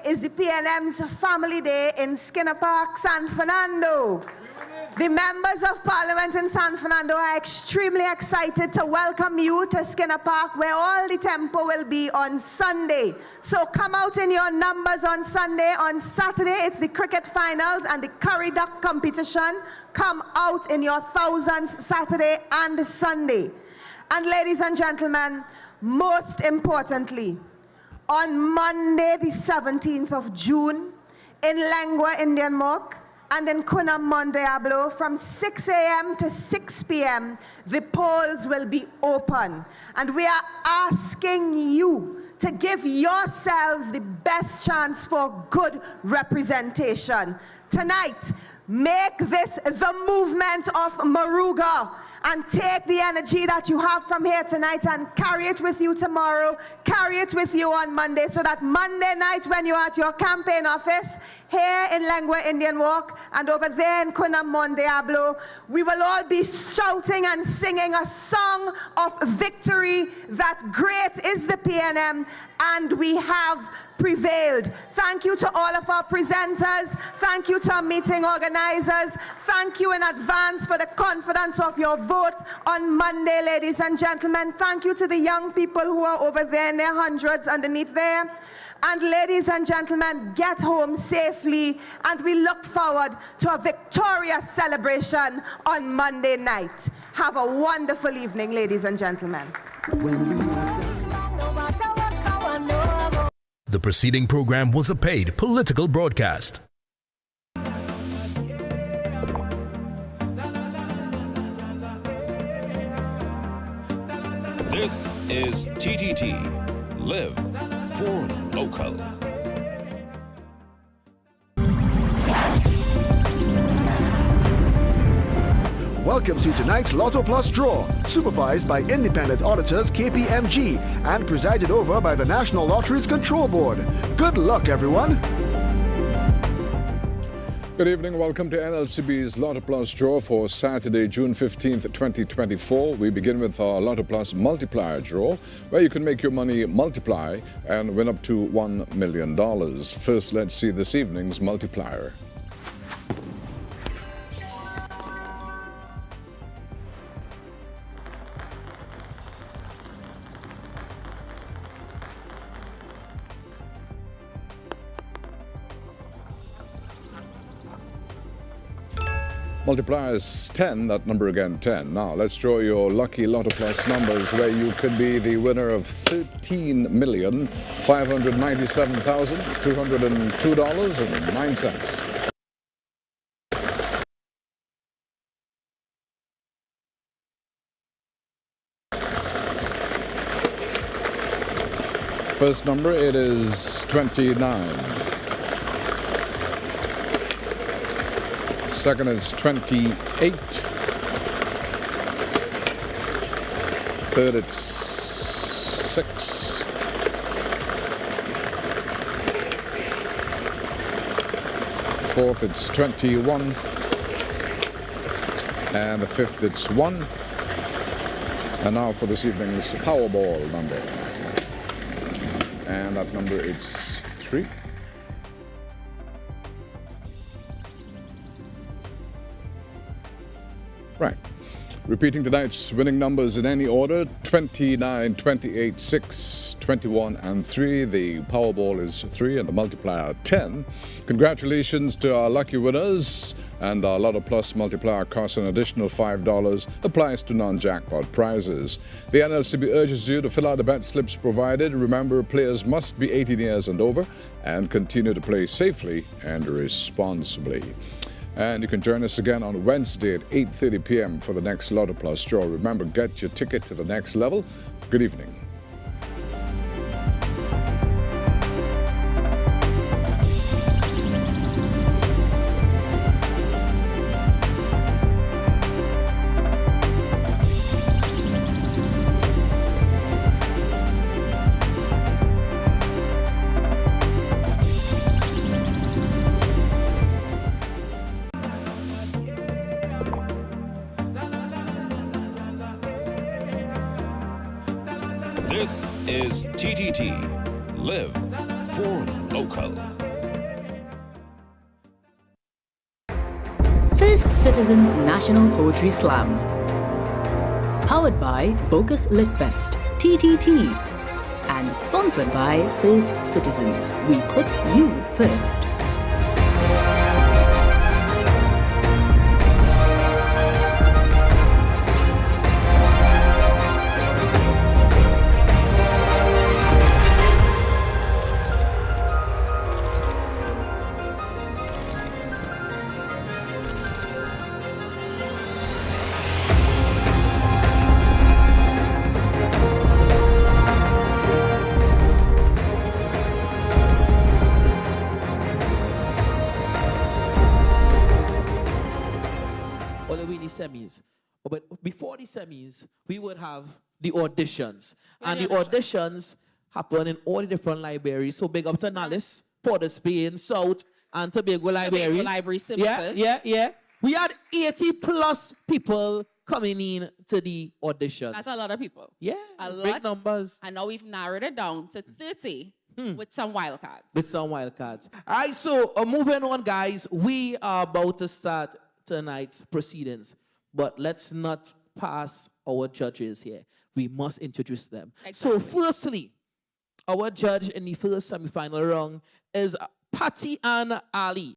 is the PNM's Family Day in Skinner Park, San Fernando. The members of Parliament in San Fernando are extremely excited to welcome you to Skinner Park, where all the tempo will be on Sunday. So come out in your numbers on Sunday. On Saturday, it's the cricket finals and the curry duck competition. Come out in your thousands Saturday and Sunday. And ladies and gentlemen, most importantly, on Monday, the 17th of June, in Lengua, Indian Mork, and in Cunham, Mon Diablo, from 6 a.m. to 6 p.m., the polls will be open. And we are asking you to give yourselves the best chance for good representation. Tonight, make this the movement of Maruga and take the energy that you have from here tonight and carry it with you tomorrow, carry it with you on Monday, so that Monday night when you're at your campaign office here in Lengua Indian Walk and over there in Cunham Mon Diablo, we will all be shouting and singing a song of victory that great is the PNM and we have prevailed. Thank you to all of our presenters. Thank you to our meeting organizers. Thank you in advance for the confidence of your vote on Monday, ladies and gentlemen. Thank you to the young people who are over there in their hundreds underneath there. And ladies and gentlemen, get home safely, and we look forward to a victorious celebration on Monday night. Have a wonderful evening, ladies and gentlemen. The preceding program was a paid political broadcast. This is TTT. Live for local. Welcome to tonight's Lotto Plus draw, supervised by independent auditors KPMG and presided over by the National Lotteries Control Board. Good luck, everyone. Good evening. Welcome to NLCB's Lotto Plus draw for Saturday, June 15th, 2024. We begin with our Lotto Plus multiplier draw, where you can make your money multiply and win up to $1 million. First, let's see this evening's multiplier. Multiplier is 10, that number again, 10. Now, let's draw your lucky Lotto Plus numbers, where you could be the winner of $13,597,202.09. First number, it is 29. Second is 28. Third, it's 6. Fourth, it's 21. And the fifth, it's 1. And now for this evening's Powerball number. And that number, it's 3. Right. Repeating tonight's winning numbers in any order: 29, 28, 6, 21, and 3. The Powerball is 3 and the multiplier 10. Congratulations to our lucky winners. And our Lotto Plus multiplier costs an additional $5. Applies to non-jackpot prizes. The NLCB urges you to fill out the bet slips provided. Remember, players must be 18 years and over and continue to play safely and responsibly. And you can join us again on Wednesday at 8:30 p.m. for the next Lotto Plus draw. Remember, get your ticket to the next level. Good evening. This is TTT. Live for local. First Citizens National Poetry Slam. Powered by Bogus Litfest, TTT. And sponsored by First Citizens. We put you first. Semis. But before the semis, we would have the auditions. And the auditions happen in all the different libraries. So big up to Nallis, Port of Spain, South, and Tobago libraries. Library Yeah. We had 80 plus people coming in to the auditions. That's a lot of people. Yeah, a lot. Big numbers. And now we've narrowed it down to 30 with some wildcards. All right, so moving on, guys. We are about to start tonight's proceedings. But let's not pass our judges here. We must introduce them. Exactly. So firstly, our judge in the first semi-final round is Patty Ann Ali.